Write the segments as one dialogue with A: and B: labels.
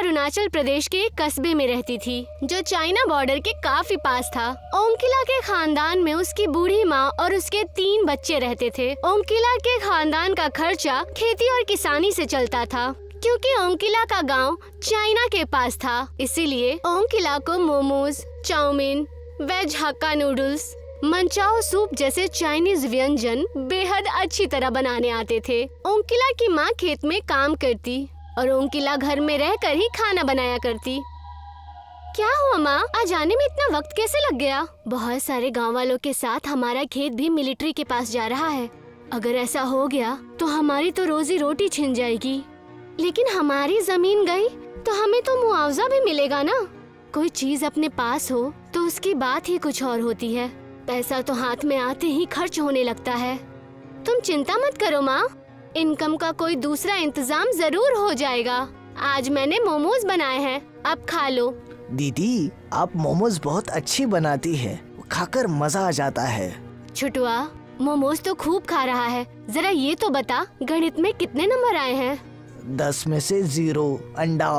A: अरुणाचल प्रदेश के एक कस्बे में रहती थी जो चाइना बॉर्डर के काफी पास था। ओंकिला के खानदान में उसकी बूढ़ी माँ और उसके 3 बच्चे रहते थे। ओंकिला के खानदान का खर्चा खेती और किसानी से चलता था। क्योंकि ओंकिला का गांव चाइना के पास था, इसीलिए ओंकिला को momos, chow mein, veg hakka noodles, manchow soup जैसे चाइनीज व्यंजन बेहद अच्छी तरह बनाने आते थे। ओंकिला की माँ खेत में काम करती और ओंकिला घर में रहकर ही खाना बनाया करती। क्या हुआ माँ, आज आने में इतना वक्त कैसे लग गया? बहुत सारे गांव वालों के साथ हमारा खेत भी मिलिट्री के पास जा रहा है। अगर ऐसा हो गया तो हमारी तो रोजी रोटी छिन जाएगी। लेकिन हमारी जमीन गई तो हमें तो मुआवजा भी मिलेगा ना। कोई चीज अपने पास हो तो उसकी बात ही कुछ और होती है। पैसा तो हाथ में आते ही खर्च होने लगता है। तुम चिंता मत करो माँ, इनकम का कोई दूसरा इंतजाम जरूर हो जाएगा। आज मैंने मोमोज बनाए हैं, अब खा लो।
B: दीदी, आप मोमोज बहुत अच्छी बनाती है, खाकर मजा आ जाता है।
A: छुटुआ, मोमोज तो खूब खा रहा है। जरा ये तो बता, गणित में कितने नंबर आए हैं?
B: 10 में से 0 अंडा।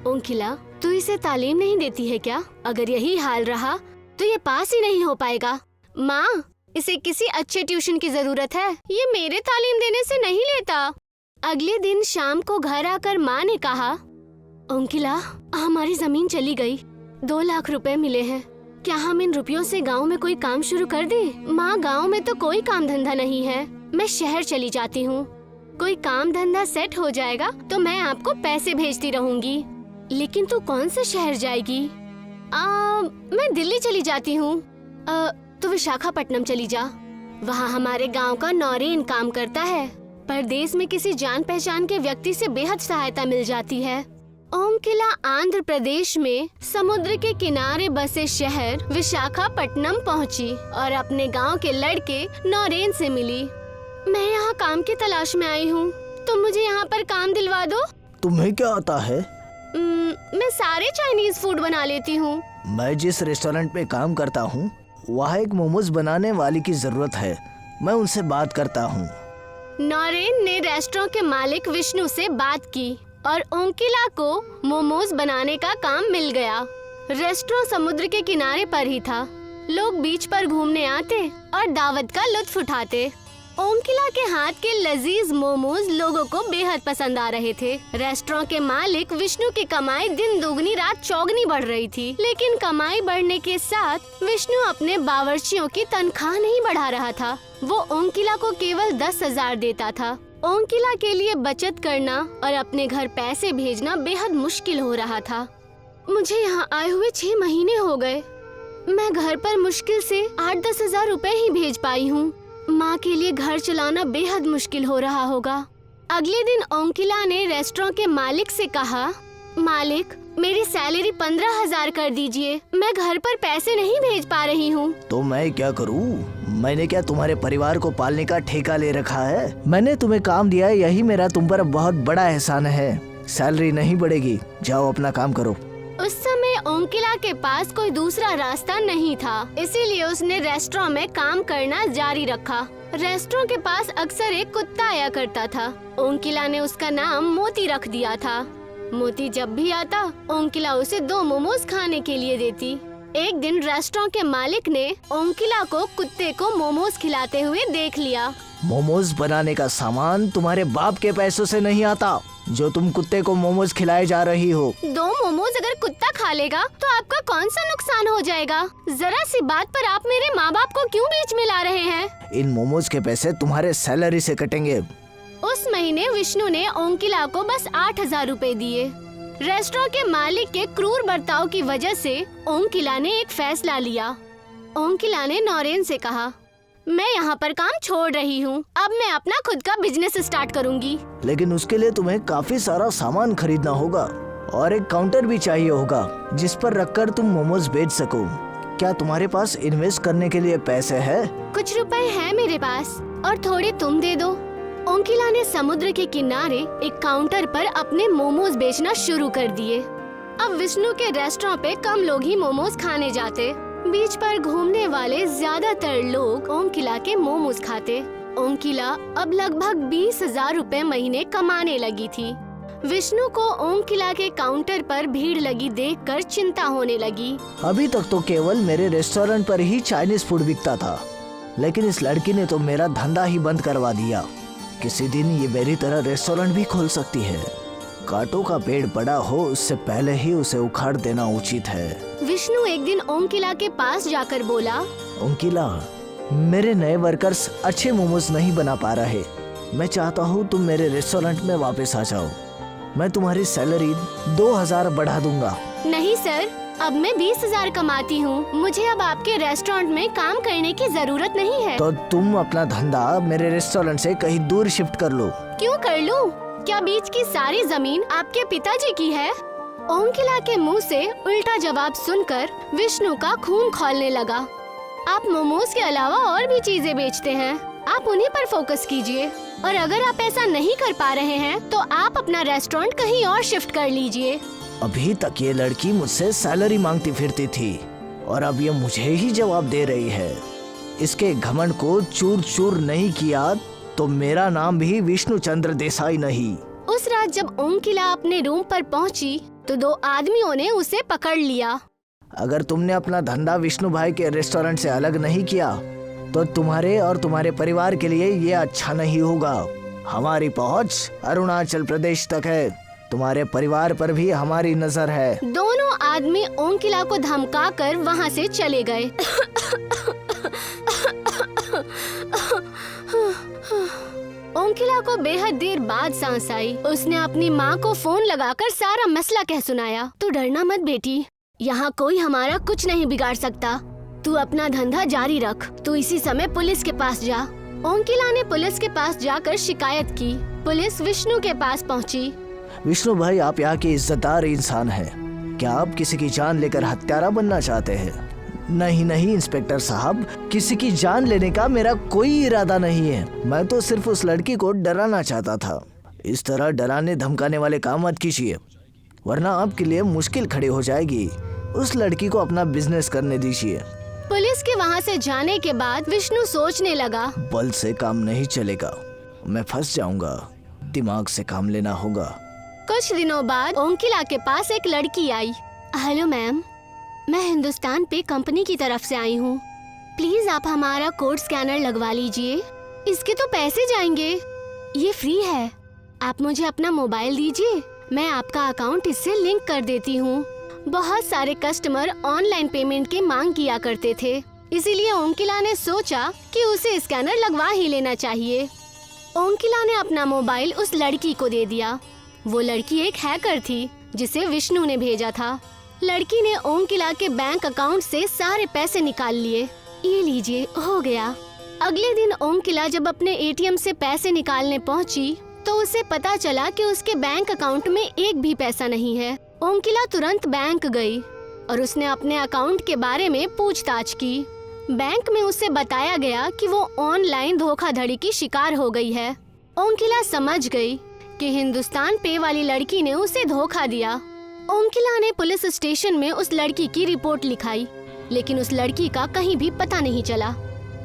A: ओंकिला, तू इसे तालीम नहीं देती है क्या? अगर यही हाल रहा तो ये पास ही नहीं हो पाएगा। माँ, इसे किसी अच्छे ट्यूशन की जरूरत है, ये मेरे तालीम देने से नहीं लेता। अगले दिन शाम को घर आकर माँ ने कहा, ओंकिला, हमारी जमीन चली गई। 2 लाख रुपए मिले हैं। क्या हम इन रुपयों से गांव में कोई काम शुरू कर दें? माँ, गांव में तो कोई काम धंधा नहीं है, मैं शहर चली जाती हूँ। कोई काम धंधा सेट हो जाएगा तो मैं आपको पैसे भेजती रहूंगी। लेकिन तू कौन से शहर जाएगी? मैं दिल्ली चली जाती हूँ। तो विशाखापट्टनम चली जा, वहाँ हमारे गांव का नौरेन काम करता है। परदेश में किसी जान पहचान के व्यक्ति से बेहद सहायता मिल जाती है। ओंकिला आंध्र प्रदेश में समुद्र के किनारे बसे शहर विशाखापट्टनम पहुँची और अपने गांव के लड़के नौरेन से मिली। मैं यहाँ काम की तलाश में आई हूँ, तुम मुझे यहाँ पर काम दिलवा दो।
B: तुम्हें क्या आता है?
A: मैं सारे चाइनीज फूड बना लेती हूँ।
B: मैं जिस रेस्टोरेंट में काम करता हूँ वहाँ एक मोमोज बनाने वाली की जरूरत है, मैं उनसे बात करता हूँ।
A: नौरेन ने रेस्टोरेंट के मालिक विष्णु से बात की और ओंकिला को मोमोज बनाने का काम मिल गया। रेस्टोरेंट समुद्र के किनारे पर ही था। लोग बीच पर घूमने आते और दावत का लुत्फ उठाते। ओंकिला के हाथ के लजीज मोमोज लोगों को बेहद पसंद आ रहे थे। रेस्टोरेंट के मालिक विष्णु की कमाई दिन दोगुनी रात चौगुनी बढ़ रही थी। लेकिन कमाई बढ़ने के साथ विष्णु अपने बावर्चियों की तनख्वाह नहीं बढ़ा रहा था। वो ओंकिला को केवल 10,000 देता था। ओंकिला के लिए बचत करना और अपने घर पैसे भेजना बेहद मुश्किल हो रहा था। मुझे यहाँ आए हुए 6 महीने हो गए। मैं घर पर मुश्किल से 8-10 हजार रुपए ही भेज पाई हूँ। माँ के लिए घर चलाना बेहद मुश्किल हो रहा होगा। अगले दिन ओंकिला ने रेस्टोरेंट के मालिक से कहा, मालिक, मेरी सैलरी 15,000 कर दीजिए, मैं घर पर पैसे नहीं भेज पा रही हूँ।
B: तो मैं क्या करूँ? मैंने क्या तुम्हारे परिवार को पालने का ठेका ले रखा है? मैंने तुम्हें काम दिया है, यही मेरा तुम पर बहुत बड़ा एहसान है। सैलरी नहीं बढ़ेगी, जाओ अपना काम करो।
A: उस समय ओंकिला के पास कोई दूसरा रास्ता नहीं था, इसीलिए उसने रेस्टोरेंट में काम करना जारी रखा। रेस्टोरेंट के पास अक्सर एक कुत्ता आया करता था। ओंकिला ने उसका नाम मोती रख दिया था। मोती जब भी आता, ओंकिला उसे 2 मोमोज खाने के लिए देती। एक दिन रेस्टोरेंट के मालिक ने ओंकिला को कुत्ते को मोमोज खिलाते हुए देख लिया।
B: मोमोज बनाने का सामान तुम्हारे बाप के पैसों से नहीं आता, जो तुम कुत्ते को मोमोज खिलाए जा रही हो।
A: 2 मोमोज अगर कुत्ता खा लेगा तो आपका कौन सा नुकसान हो जाएगा? जरा सी बात पर आप मेरे माँ बाप को क्यों बीच में ला रहे हैं?
B: इन मोमोज के पैसे तुम्हारे सैलरी से कटेंगे।
A: उस महीने विष्णु ने ओंकिला को बस 8,000 रुपए दिए। रेस्टोरेंट के मालिक के क्रूर बर्ताव की वजह से ओंकिला ने एक फैसला लिया। ओंकिला ने नौरेन से कहा, मैं यहाँ पर काम छोड़ रही हूँ, अब मैं अपना खुद का बिजनेस स्टार्ट करूँगी।
B: लेकिन उसके लिए तुम्हें काफी सारा सामान खरीदना होगा और एक काउंटर भी चाहिए होगा जिस पर रखकर तुम मोमोज बेच सको। क्या तुम्हारे पास इन्वेस्ट करने के लिए पैसे है?
A: कुछ रुपए है मेरे पास और थोड़े तुम दे दो। ओंकिला ने समुद्र के किनारे एक काउंटर पर अपने मोमोज बेचना शुरू कर दिए। अब विष्णु के रेस्टोरेंट पे कम लोग ही मोमोज खाने जाते। बीच पर घूमने वाले ज्यादातर लोग ओंकिला के मोमोज खाते। ओंकिला अब लगभग 20,000 रुपए महीने कमाने लगी थी। विष्णु को ओम किला के काउंटर पर भीड़ लगी देखकर चिंता होने लगी।
B: अभी तक तो केवल मेरे रेस्टोरेंट पर ही चाइनीज फूड बिकता था, लेकिन इस लड़की ने तो मेरा धंधा ही बंद करवा दिया। किसी दिन ये मेरी तरह रेस्टोरेंट भी खोल सकती है। कांटों का पेड़ बड़ा हो उससे पहले ही उसे उखाड़ देना उचित है।
A: विष्णु एक दिन ओम किला के पास जाकर बोला,
B: ओम किला, मेरे नए वर्कर्स अच्छे मोमोज नहीं बना पा रहे। मैं चाहता हूँ तुम मेरे रेस्टोरेंट में वापस आ जाओ। मैं तुम्हारी सैलरी 2000 बढ़ा दूंगा।
A: नहीं सर, अब मैं 20,000 कमाती हूँ। मुझे अब आपके रेस्टोरेंट में काम करने की जरूरत नहीं है।
B: तो तुम अपना धंधा मेरे रेस्टोरेंट से कहीं दूर शिफ्ट कर लो।
A: क्यों कर लूँ? क्या बीच की सारी जमीन आपके पिताजी की है? ओम किला के मुंह से उल्टा जवाब सुनकर विष्णु का खून खौलने लगा। आप मोमोज के अलावा और भी चीजें बेचते हैं, आप उन्हीं पर फोकस कीजिए। और अगर आप ऐसा नहीं कर पा रहे हैं तो आप अपना रेस्टोरेंट कहीं और शिफ्ट कर लीजिए।
B: अभी तक ये लड़की मुझसे सैलरी मांगती फिरती थी और अब ये मुझे ही जवाब दे रही है। इसके घमंड को चूर चूर नहीं किया तो मेरा नाम भी विष्णु चंद्र देसाई नहीं।
A: उस रात जब ओम किला अपने रूम पर पहुंची तो 2 आदमियों ने उसे पकड़ लिया।
B: अगर तुमने अपना धंधा विष्णु भाई के रेस्टोरेंट से अलग नहीं किया तो तुम्हारे और तुम्हारे परिवार के लिए ये अच्छा नहीं होगा। हमारी पहुंच अरुणाचल प्रदेश तक है। तुम्हारे परिवार पर भी हमारी नजर है।
A: दोनों आदमी ओम किला को धमकाकर वहां से चले गए। ओम किला को बेहद देर बाद सांस आई। उसने अपनी माँ को फोन लगाकर सारा मसला कह सुनाया। तू डरना मत बेटी, यहाँ कोई हमारा कुछ नहीं बिगाड़ सकता। तू अपना धंधा जारी रख। तू इसी समय पुलिस के पास जा। ओम किला ने पुलिस के पास जाकर शिकायत की। पुलिस विष्णु के पास पहुँची।
B: विष्णु भाई, आप यहाँ के इज्जतदार इंसान हैं। क्या आप किसी की जान लेकर हत्यारा बनना चाहते हैं? नहीं नहीं इंस्पेक्टर साहब, किसी की जान लेने का मेरा कोई इरादा नहीं है। मैं तो सिर्फ उस लड़की को डराना चाहता था। इस तरह डराने धमकाने वाले काम मत कीजिए, वरना आपके लिए मुश्किल खड़ी हो जाएगी। उस लड़की को अपना बिजनेस करने दीजिए।
A: पुलिस के वहाँ से जाने के बाद विष्णु सोचने लगा,
B: बल से काम नहीं चलेगा, मैं फंस जाऊंगा। दिमाग से काम लेना होगा।
A: कुछ दिनों बाद ओम किला के पास एक लड़की आई। हेलो मैम, मैं हिंदुस्तान पे कंपनी की तरफ से आई हूँ। प्लीज आप हमारा कोड स्कैनर लगवा लीजिए। इसके तो पैसे जाएंगे, ये फ्री है। आप मुझे अपना मोबाइल दीजिए, मैं आपका अकाउंट इससे लिंक कर देती हूँ। बहुत सारे कस्टमर ऑनलाइन पेमेंट की मांग किया करते थे, इसीलिए ओम किला ने सोचा कि उसे स्कैनर लगवा ही लेना चाहिए। ओम किला ने अपना मोबाइल उस लड़की को दे दिया। वो लड़की एक हैकर थी जिसे विष्णु ने भेजा था। लड़की ने ओम किला के बैंक अकाउंट से सारे पैसे निकाल लिए। ये लीजिए, हो गया। अगले दिन ओम किला जब अपने एटीएम से पैसे निकालने पहुंची तो उसे पता चला कि उसके बैंक अकाउंट में एक भी पैसा नहीं है। ओम किला तुरंत बैंक गई और उसने अपने अकाउंट के बारे में पूछताछ की। बैंक में उसे बताया गया कि वो ऑनलाइन धोखाधड़ी की शिकार हो गई है। ओम किला समझ गई कि हिंदुस्तान पे वाली लड़की ने उसे धोखा दिया। ओम किला ने पुलिस स्टेशन में उस लड़की की रिपोर्ट लिखाई, लेकिन उस लड़की का कहीं भी पता नहीं चला।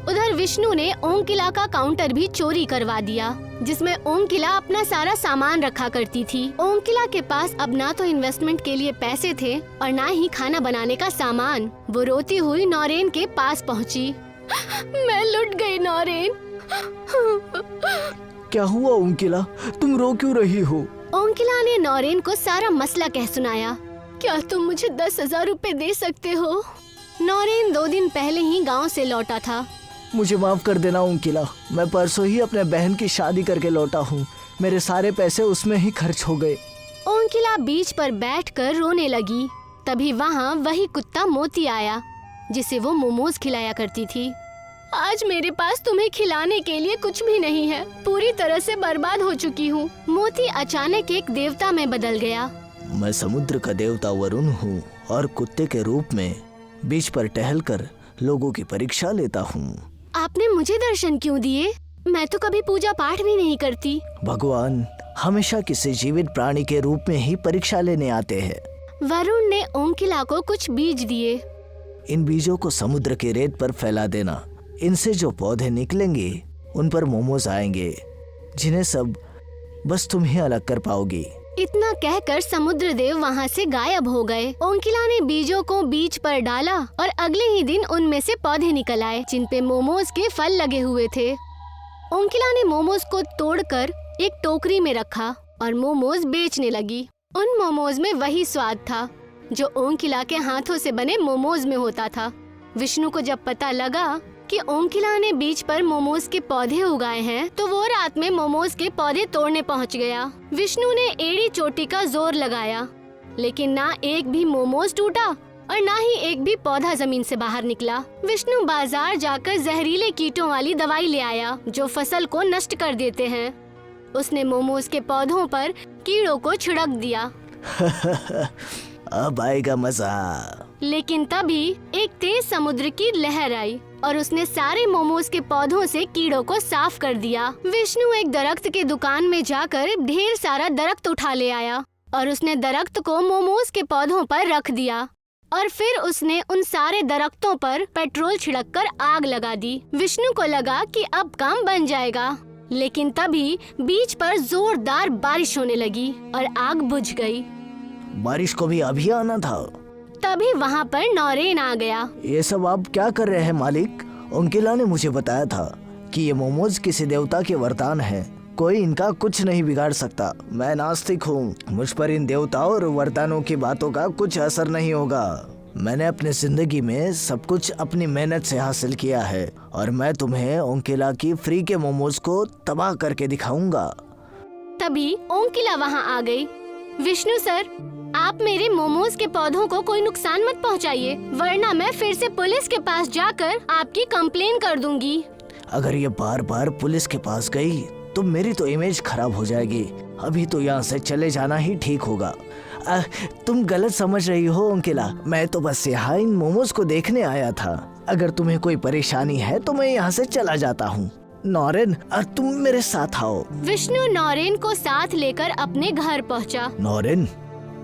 A: उधर विष्णु ने ओम किला का काउंटर भी चोरी करवा दिया, जिसमें ओम किला अपना सारा सामान रखा करती थी। ओम किला के पास अब ना तो इन्वेस्टमेंट के लिए पैसे थे और ना ही खाना बनाने का सामान। वो रोती हुई नौरेन के पास पहुंची। मैं लुट गई नौरेन।
B: क्या हुआ ओम किला, तुम रो क्यों रही हो?
A: ओम किला ने नौरेन को सारा मसला कह सुनाया। क्या तुम मुझे 10,000 रुपए दे सकते हो? नौरेन 2 दिन पहले ही गांव से लौटा था।
B: मुझे माफ कर देना ओम किला, मैं परसों ही अपने बहन की शादी करके लौटा हूँ। मेरे सारे पैसे उसमें ही खर्च हो गए।
A: ओम किला बीच पर बैठकर रोने लगी। तभी वहाँ वही कुत्ता मोती आया, जिसे वो मोमोज खिलाया करती थी। आज मेरे पास तुम्हें खिलाने के लिए कुछ भी नहीं है, पूरी तरह से बर्बाद हो चुकी हूँ। मोती अचानक एक देवता में बदल गया।
B: मैं समुद्र का देवता वरुण हूँ और कुत्ते के रूप में बीच पर टहलकर लोगों की परीक्षा लेता हूँ।
A: आपने मुझे दर्शन क्यों दिए? मैं तो कभी पूजा पाठ भी नहीं करती।
B: भगवान हमेशा किसी जीवित प्राणी के रूप में ही परीक्षा लेने आते हैं।
A: वरुण ने ओम किला को कुछ बीज दिए।
B: इन बीजों को समुद्र के रेत पर फैला देना। इनसे जो पौधे निकलेंगे उन पर मोमोज आएंगे, जिन्हें सब बस तुम ही अलग कर पाओगी।
A: इतना कहकर समुद्र देव वहाँ से गायब हो गए। ओंकिला ने बीजों को बीज पर डाला और अगले ही दिन उनमें से पौधे निकल आए जिन पे मोमोज के फल लगे हुए थे। ओंकिला ने मोमोज को तोड़कर एक टोकरी में रखा और मोमोज बेचने लगी। उन मोमोज में वही स्वाद था जो ओंकिला के हाथों से बने मोमोज में होता था। विष्णु को जब पता लगा कि ओंकिला ने बीज पर मोमोज के पौधे उगाए हैं, तो वो रात में मोमोज के पौधे तोड़ने पहुंच गया। विष्णु ने एड़ी चोटी का जोर लगाया, लेकिन ना एक भी मोमोज टूटा और ना ही एक भी पौधा जमीन से बाहर निकला। विष्णु बाजार जाकर जहरीले कीटों वाली दवाई ले आया जो फसल को नष्ट कर देते हैं। उसने मोमोज के पौधों पर कीड़ों को छिड़क दिया।
B: अब आएगा मजा।
A: लेकिन तभी एक तेज समुद्र की लहर आई और उसने सारे मोमोज के पौधों से कीड़ों को साफ कर दिया। विष्णु एक दरख्त के दुकान में जाकर ढेर सारा दरख्त उठा ले आया और उसने दरख्त को मोमोज के पौधों पर रख दिया और फिर उसने उन सारे दरख्तों पर पेट्रोल छिड़ककर आग लगा दी। विष्णु को लगा कि अब काम बन जाएगा, लेकिन तभी बीच पर जोरदार बारिश होने लगी और आग बुझ गई।
B: बारिश को भी अभी आना था।
A: तभी वहाँ पर नौरेन आ गया।
B: ये सब आप क्या कर रहे हैं मालिक? ओंकिला ने मुझे बताया था कि ये मोमोज किसी देवता के वरदान है, कोई इनका कुछ नहीं बिगाड़ सकता। मैं नास्तिक हूँ, मुझ पर इन देवताओं और वरदानों की बातों का कुछ असर नहीं होगा। मैंने अपने जिंदगी में सब कुछ अपनी मेहनत से हासिल किया है और मैं तुम्हें ओंकिला की फ्री के मोमोज को तबाह करके दिखाऊंगा।
A: तभी ओंकिला वहाँ आ गई। विष्णु सर, आप मेरे मोमोज के पौधों को कोई नुकसान मत पहुँचाइए, वरना मैं फिर से पुलिस के पास जाकर आपकी कंप्लेन कर दूंगी।
B: अगर ये बार बार पुलिस के पास गई तो मेरी तो इमेज खराब हो जाएगी। अभी तो यहाँ से चले जाना ही ठीक होगा। तुम गलत समझ रही हो ओंकिला, मैं तो बस यहाँ इन मोमोज को देखने आया था। अगर तुम्हें कोई परेशानी है तो मैं यहाँ से चला जाता हूँ। नौरेन, तुम मेरे साथ आओ।
A: विष्णु नौरेन को साथ लेकर अपने घर पहुँचा।
B: नौरेन,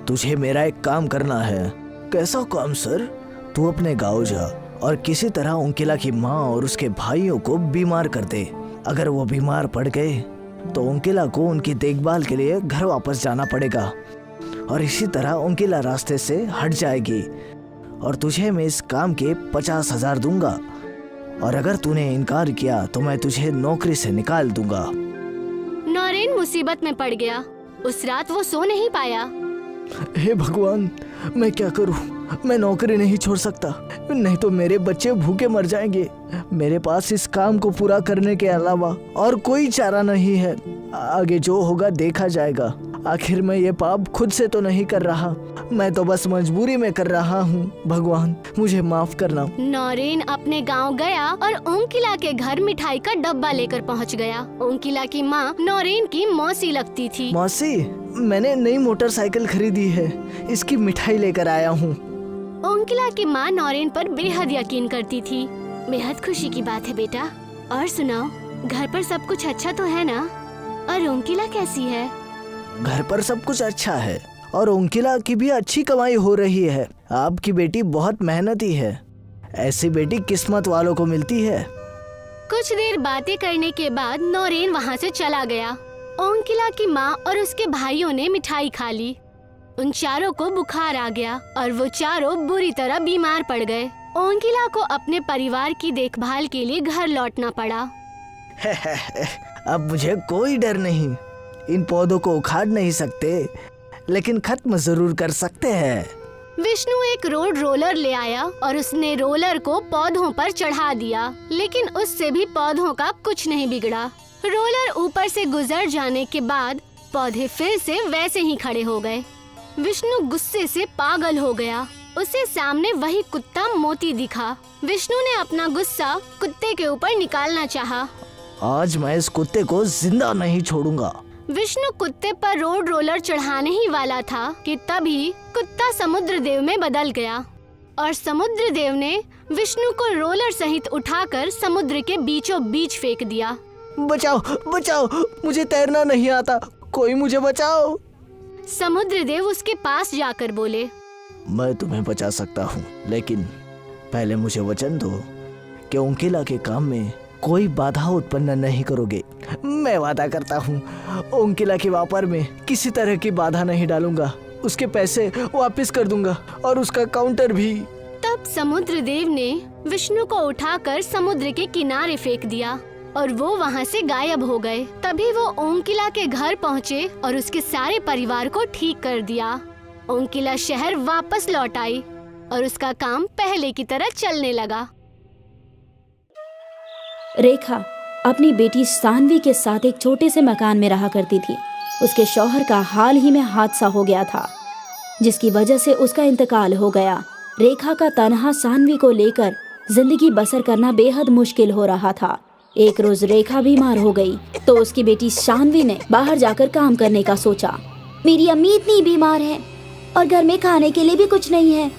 B: तुझे मेरा एक काम करना है। कैसा काम सर? तू अपने गाँव जा और किसी तरह ओंकिला की माँ और उसके भाइयों को बीमार कर दे। अगर वो बीमार पड़ गए तो ओंकिला को उनकी देखभाल के लिए घर वापस जाना पड़ेगा और इसी तरह ओंकिला रास्ते से हट जाएगी और तुझे मैं इस काम के 50,000 दूंगा और अगर तूने इनकार किया तो मैं तुझे नौकरी से निकाल दूंगा।
A: नौरेन मुसीबत में पड़ गया। उस रात वो सो नहीं पाया।
B: हे भगवान, मैं क्या करूं? मैं नौकरी नहीं छोड़ सकता, नहीं तो मेरे बच्चे भूखे मर जाएंगे। मेरे पास इस काम को पूरा करने के अलावा और कोई चारा नहीं है। आगे जो होगा देखा जाएगा। आखिर मैं ये पाप खुद से तो नहीं कर रहा, मैं तो बस मजबूरी में कर रहा हूँ। भगवान, मुझे माफ करना।
A: नौरेन अपने गांव गया और ओंकिला के घर मिठाई का डब्बा लेकर पहुँच गया। ओंकिला की माँ नौरेन की मौसी लगती थी।
B: मौसी, मैंने नई मोटरसाइकिल खरीदी है, इसकी मिठाई लेकर आया हूँ।
A: ओंकिला की माँ नौरेन पर बेहद यकीन करती थी। बेहद खुशी की बात है बेटा। और सुनाओ, घर पर सब कुछ अच्छा तो है ना? और ओंकिला कैसी है?
B: घर पर सब कुछ अच्छा है और ओंकिला की भी अच्छी कमाई हो रही है। आपकी बेटी बहुत मेहनती है, ऐसी बेटी किस्मत वालों को मिलती है।
A: कुछ देर बातें करने के बाद नौरेन वहाँ से चला गया। ओंकिला की माँ और उसके भाइयों ने मिठाई खा ली। उन चारों को बुखार आ गया और वो चारों बुरी तरह बीमार पड़ गए। ओंकिला को अपने परिवार की देखभाल के लिए घर लौटना पड़ा।
B: अब मुझे कोई डर नहीं। इन पौधों को उखाड़ नहीं सकते, लेकिन खत्म जरूर कर सकते हैं।
A: विष्णु एक रोड रोलर ले आया और उसने रोलर को पौधों पर चढ़ा दिया, लेकिन उससे भी पौधों का कुछ नहीं बिगड़ा। रोलर ऊपर से गुजर जाने के बाद पौधे फिर से वैसे ही खड़े हो गए। विष्णु गुस्से से पागल हो गया। उसे सामने वही कुत्ता मोती दिखा। विष्णु ने अपना गुस्सा कुत्ते के ऊपर निकालना चाहा।
B: आज मैं इस कुत्ते को जिंदा नहीं छोड़ूंगा।
A: विष्णु कुत्ते पर रोड रोलर चढ़ाने ही वाला था कि तभी कुत्ता समुद्र देव में बदल गया और समुद्र देव ने विष्णु को रोलर सहित उठाकर समुद्र के बीचों बीच फेंक दिया।
B: बचाओ, बचाओ, मुझे तैरना नहीं आता, कोई मुझे बचाओ।
A: समुद्र देव उसके पास जाकर बोले,
B: मैं तुम्हें बचा सकता हूँ, लेकिन पहले मुझे वचन दो कि ओंकिला के काम में कोई बाधा उत्पन्न नहीं करोगे। मैं वादा करता हूँ ओंकिला के व्यापार में किसी तरह की बाधा नहीं डालूंगा। उसके पैसे वापस कर दूंगा और उसका काउंटर भी।
A: तब समुद्र देव ने विष्णु को उठाकर समुद्र के किनारे फेंक दिया और वो वहाँ से गायब हो गए। तभी वो ओंकिला के घर पहुँचे और उसके सारे परिवार को ठीक कर दिया। ओंकिला शहर वापस लौट आई और उसका काम पहले की तरह चलने लगा।
C: रेखा अपनी बेटी सानवी के साथ एक छोटे से मकान में रहा करती थी। उसके शौहर का हाल ही में हादसा हो गया था, जिसकी वजह से उसका इंतकाल हो गया। रेखा का तन्हा सानवी को लेकर जिंदगी बसर करना बेहद मुश्किल हो रहा था। एक रोज रेखा बीमार हो गई तो उसकी बेटी सानवी ने बाहर जाकर काम करने का सोचा। मेरी अम्मी इतनी बीमार है और घर में खाने के लिए भी कुछ नहीं है,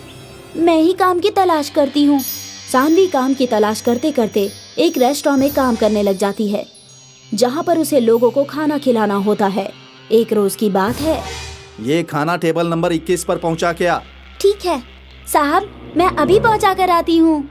C: मैं ही काम की तलाश करती हूँ। सानवी काम की तलाश करते करते एक रेस्टोरेंट में काम करने लग जाती है, जहाँ पर उसे लोगों को खाना खिलाना होता है। एक रोज की बात है।
D: ये खाना टेबल नंबर 21 पर पहुँचा के आ।
C: ठीक है साहब, मैं अभी पहुँचा कर आती हूँ।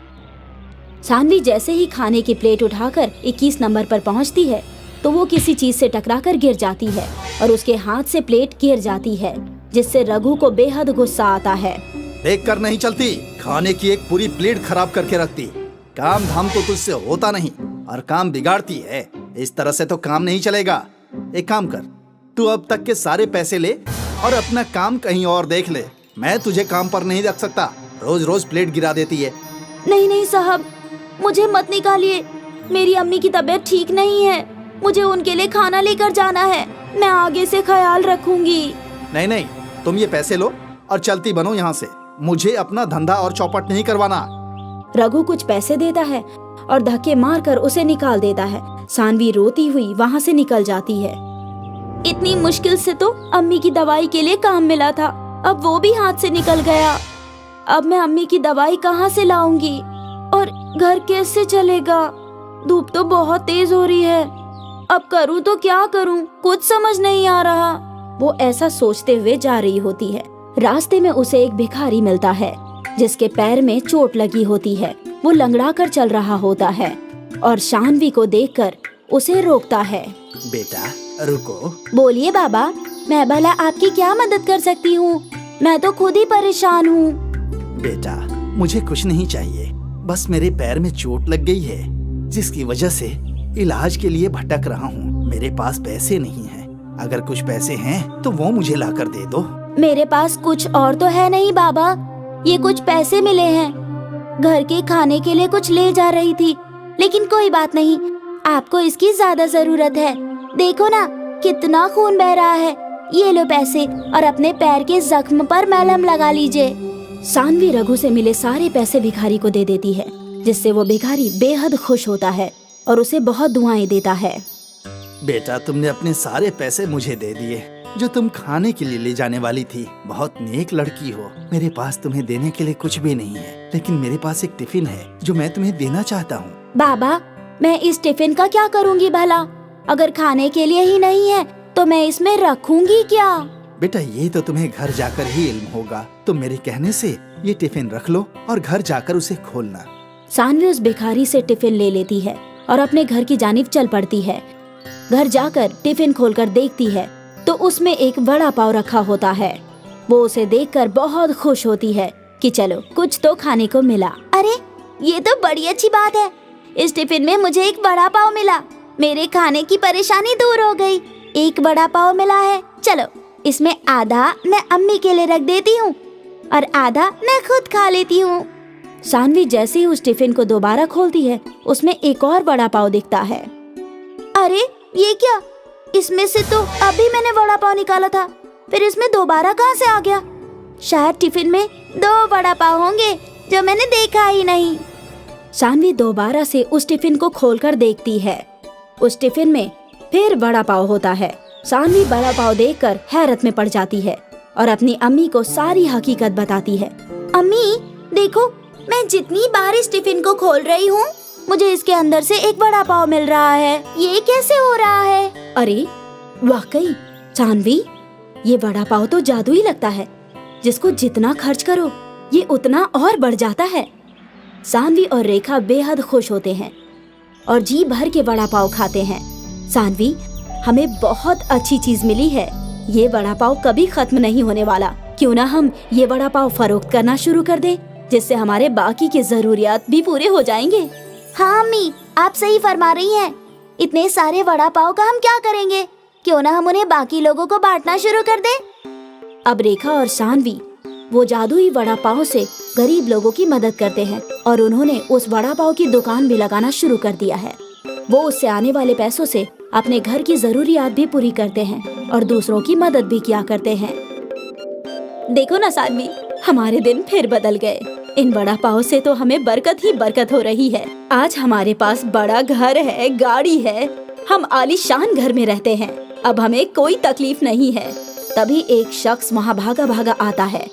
C: सानवी जैसे ही खाने की प्लेट उठाकर 21 नंबर पर पहुँचती है तो वो किसी चीज से टकराकर गिर जाती है और उसके हाथ से प्लेट गिर जाती है, जिससे रघु को बेहद गुस्सा आता है।
D: देख कर नहीं चलती, खाने की एक पूरी प्लेट खराब करके रखती। काम धाम तो तुझसे होता नहीं और काम बिगाड़ती है। इस तरह से तो काम नहीं चलेगा। एक काम कर, तू अब तक के सारे पैसे ले और अपना काम कहीं और देख ले। मैं तुझे काम पर नहीं रख सकता, रोज रोज प्लेट गिरा देती है।
C: नहीं नहीं साहब, मुझे मत निकालिए। मेरी अम्मी की तबीयत ठीक नहीं है, मुझे उनके लिए खाना लेकर जाना है। मैं आगे से ख्याल रखूंगी।
D: नहीं नहीं, तुम ये पैसे लो और चलती बनो यहाँ से। मुझे अपना धंधा और चौपट नहीं करवाना।
C: रघु कुछ पैसे देता है और धक्के मारकर उसे निकाल देता है। सानवी रोती हुई वहाँ से निकल जाती है। इतनी मुश्किल से तो अम्मी की दवाई के लिए काम मिला था, अब वो भी हाथ से निकल गया। अब मैं अम्मी की दवाई कहाँ से लाऊंगी और घर कैसे चलेगा? धूप तो बहुत तेज हो रही है, अब करूँ तो क्या करूँ, कुछ समझ नहीं आ रहा। वो ऐसा सोचते हुए जा रही होती है। रास्ते में उसे एक भिखारी मिलता है जिसके पैर में चोट लगी होती है। वो लंगड़ा कर चल रहा होता है और सानवी को देखकर उसे रोकता है।
D: बेटा रुको।
C: बोलिए बाबा, मैं भला आपकी क्या मदद कर सकती हूँ? मैं तो खुद ही परेशान हूँ।
D: बेटा मुझे कुछ नहीं चाहिए, बस मेरे पैर में चोट लग गई है, जिसकी वजह से इलाज के लिए भटक रहा हूँ। मेरे पास पैसे नहीं हैं। अगर कुछ पैसे हैं तो वो मुझे लाकर दे दो।
C: मेरे पास कुछ और तो है नहीं बाबा, ये कुछ पैसे मिले हैं। घर के खाने के लिए कुछ ले जा रही थी, लेकिन कोई बात नहीं, आपको इसकी ज्यादा जरूरत है। देखो ना कितना खून बह रहा है। ये लो पैसे और अपने पैर के जख्म पर मलहम लगा लीजिए। सानवी रघु से मिले सारे पैसे भिखारी को दे देती है, जिससे वो भिखारी बेहद खुश होता है और उसे बहुत दुआएं देता है।
D: बेटा तुमने अपने सारे पैसे मुझे दे दिए जो तुम खाने के लिए ले जाने वाली थी। बहुत नेक लड़की हो। मेरे पास तुम्हें देने के लिए कुछ भी नहीं है, लेकिन मेरे पास एक टिफिन है जो मैं तुम्हें देना चाहता हूँ।
C: बाबा, मैं इस टिफिन का क्या करूँगी भला? अगर खाने के लिए ही नहीं है तो मैं इसमें रखूंगी क्या?
D: बेटा ये तो तुम्हें घर जाकर ही इल्म होगा। तुम मेरे कहने से ये टिफिन रख लो और घर जाकर उसे खोलना।
C: सानवी उस भिखारी से टिफिन ले लेती है और अपने घर की जानिब चल पड़ती है। घर जाकर टिफिन खोलकर देखती है तो उसमें एक वड़ा पाव रखा होता है। वो उसे देखकर बहुत खुश होती है कि चलो कुछ तो खाने को मिला। अरे ये तो बड़ी अच्छी बात है, इस टिफिन में मुझे एक वड़ा पाव मिला। मेरे खाने की परेशानी दूर हो गई। एक वड़ा पाव मिला है, चलो इसमें आधा मैं अम्मी के लिए रख देती हूँ और आधा मैं खुद खा लेती हूँ। सानवी जैसे ही उस टिफिन को दोबारा खोलती है, उसमें एक और वड़ा पाव दिखता है। अरे ये क्या? इसमें से तो अभी मैंने वड़ा पाव निकाला था, फिर इसमें दोबारा कहाँ से आ गया? शायद टिफिन में 2 वड़ा पाव होंगे जो मैंने देखा ही नहीं। सानवी दोबारा से उस टिफिन को खोलकर देखती है। उस टिफिन में फिर वड़ा पाव होता है। सानवी वड़ा पाव देखकर हैरत में पड़ जाती है और अपनी अम्मी को सारी हकीकत बताती है। अम्मी देखो, मैं जितनी बार इस टिफिन को खोल रही हूँ मुझे इसके अंदर से एक वड़ा पाव मिल रहा है। ये कैसे हो रहा है? अरे वाकई सानवी, ये वड़ा पाव तो जादू ही लगता है। जिसको जितना खर्च करो ये उतना और बढ़ जाता है। सानवी और रेखा बेहद खुश होते हैं और जी भर के वड़ा पाव खाते हैं। सानवी, हमें बहुत अच्छी चीज मिली है। ये वड़ा पाव कभी खत्म नहीं होने वाला। क्यों ना हम ये वड़ा पाव फरोख्त करना शुरू कर दें, जिससे हमारे बाकी के जरूरियात भी पूरे हो जाएंगे।
E: हाँ अम्मी, आप सही फरमा रही हैं। इतने सारे वड़ा पाव का हम क्या करेंगे? क्यों ना हम उन्हें बाकी लोगों को बांटना शुरू कर दें।
C: अब रेखा और शानवी वो जादुई वड़ा पाव से गरीब लोगों की मदद करते हैं और उन्होंने उस वड़ा पाव की दुकान भी लगाना शुरू कर दिया है। वो उससे आने वाले पैसों से अपने घर की जरूरियात भी पूरी करते हैं और दूसरों की मदद भी किया करते हैं। देखो ना शानवी, हमारे दिन फिर बदल गए। इन वड़ा पाव से तो हमें बरकत ही बरकत हो रही है। आज हमारे पास बड़ा घर है, गाड़ी है, हम आलीशान घर में रहते हैं। अब हमें कोई तकलीफ नहीं है। तभी एक शख्स वहाँ भागा भागा आता है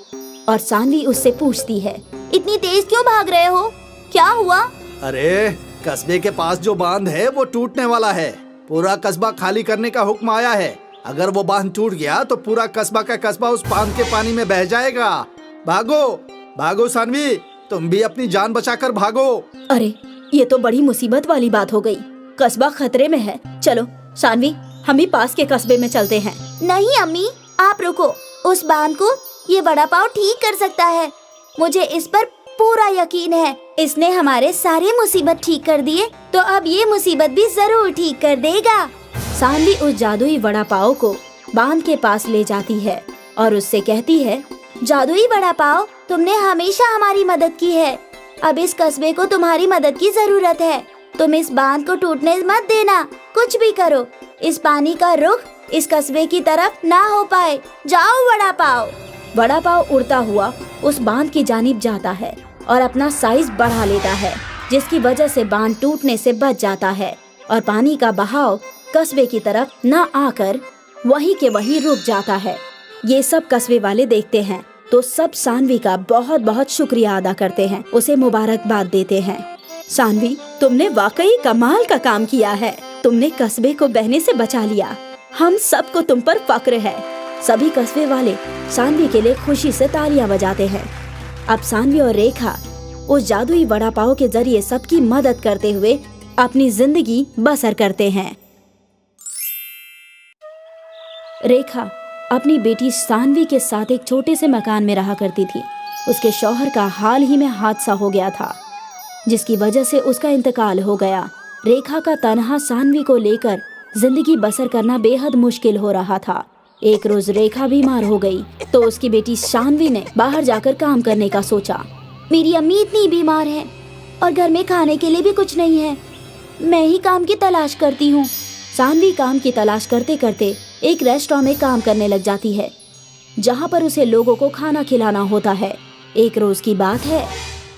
C: और शानवी उससे पूछती है,
E: इतनी तेज क्यों भाग रहे हो? क्या हुआ?
D: अरे कस्बे के पास जो बांध है वो टूटने वाला है। पूरा कस्बा खाली करने का हुक्म आया है। अगर वो बांध टूट गया तो पूरा कस्बा का कस्बा उस बांध के पानी में बह जाएगा। भागो भागो शानवी, तुम भी अपनी जान बचाकर भागो।
C: अरे ये तो बड़ी मुसीबत वाली बात हो गई। कस्बा खतरे में है। चलो शानवी, हम भी पास के कस्बे में चलते हैं।
E: नहीं अम्मी, आप रुको। उस बांध को ये वड़ा पाव ठीक कर सकता है। मुझे इस पर पूरा यकीन है। इसने हमारे सारे मुसीबत ठीक कर दिए, तो अब ये मुसीबत भी जरूर ठीक कर देगा।
C: शानवी उस जादुई वड़ा पाव को बांध के पास ले जाती है और उससे कहती है,
E: जादुई वड़ा पाव, तुमने हमेशा हमारी मदद की है। अब इस कस्बे को तुम्हारी मदद की जरूरत है। तुम इस बांध को टूटने मत देना। कुछ भी करो, इस पानी का रुख इस कस्बे की तरफ ना हो पाए। जाओ वड़ा पाव।
C: वड़ा पाव उड़ता हुआ उस बांध की जानिब जाता है और अपना साइज बढ़ा लेता है, जिसकी वजह से बांध टूटने से बच जाता है और पानी का बहाव कस्बे की तरफ न आकर वहीं के वहीं रुक जाता है। ये सब कस्बे वाले देखते हैं तो सब शानवी का बहुत बहुत शुक्रिया अदा करते हैं, उसे मुबारकबाद देते हैं। शानवी, तुमने वाकई कमाल का काम किया है। तुमने कस्बे को बहने से बचा लिया। हम सबको तुम पर फक्र है। सभी कस्बे वाले शानवी के लिए खुशी से तालियां बजाते हैं। अब शानवी और रेखा उस जादुई वड़ा पाव के जरिए सबकी मदद करते हुए अपनी जिंदगी बसर करते हैं। रेखा अपनी बेटी शानवी के साथ एक छोटे से मकान में रहा करती थी। उसके शौहर का हाल ही में हादसा हो गया था, जिसकी वजह से उसका इंतकाल हो गया। रेखा का तन्हा शानवी को लेकर जिंदगी बसर करना बेहद मुश्किल हो रहा था। एक रोज रेखा बीमार हो गई तो उसकी बेटी शानवी ने बाहर जाकर काम करने का सोचा।
E: मेरी अम्मी इतनी बीमार है और घर में खाने के लिए भी कुछ नहीं है। मैं ही काम की तलाश करती हूँ।
C: शानवी काम की तलाश करते करते एक रेस्टोरेंट में काम करने लग जाती है, जहाँ पर उसे लोगों को खाना खिलाना होता है। एक रोज की बात है।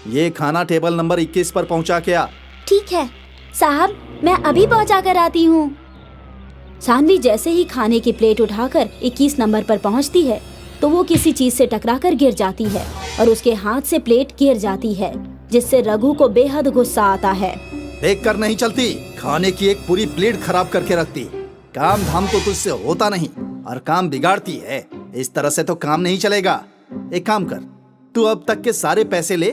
D: ये खाना टेबल नंबर 21 पर पहुँचा क्या?
E: ठीक है साहब, मैं अभी पहुँचा कर आती हूँ।
C: शानवी जैसे ही खाने की प्लेट उठाकर 21 नंबर पर पहुंचती है तो वो किसी चीज से टकराकर गिर जाती है और उसके हाथ से प्लेट गिर जाती है, जिससे रघु को बेहद गुस्सा आता है।
D: देखकर नहीं चलती, खाने की एक पूरी प्लेट खराब करके रखती। काम धाम तो तुझसे होता नहीं और काम बिगाड़ती है। इस तरह से तो काम नहीं चलेगा। एक काम कर, तू अब तक के सारे पैसे ले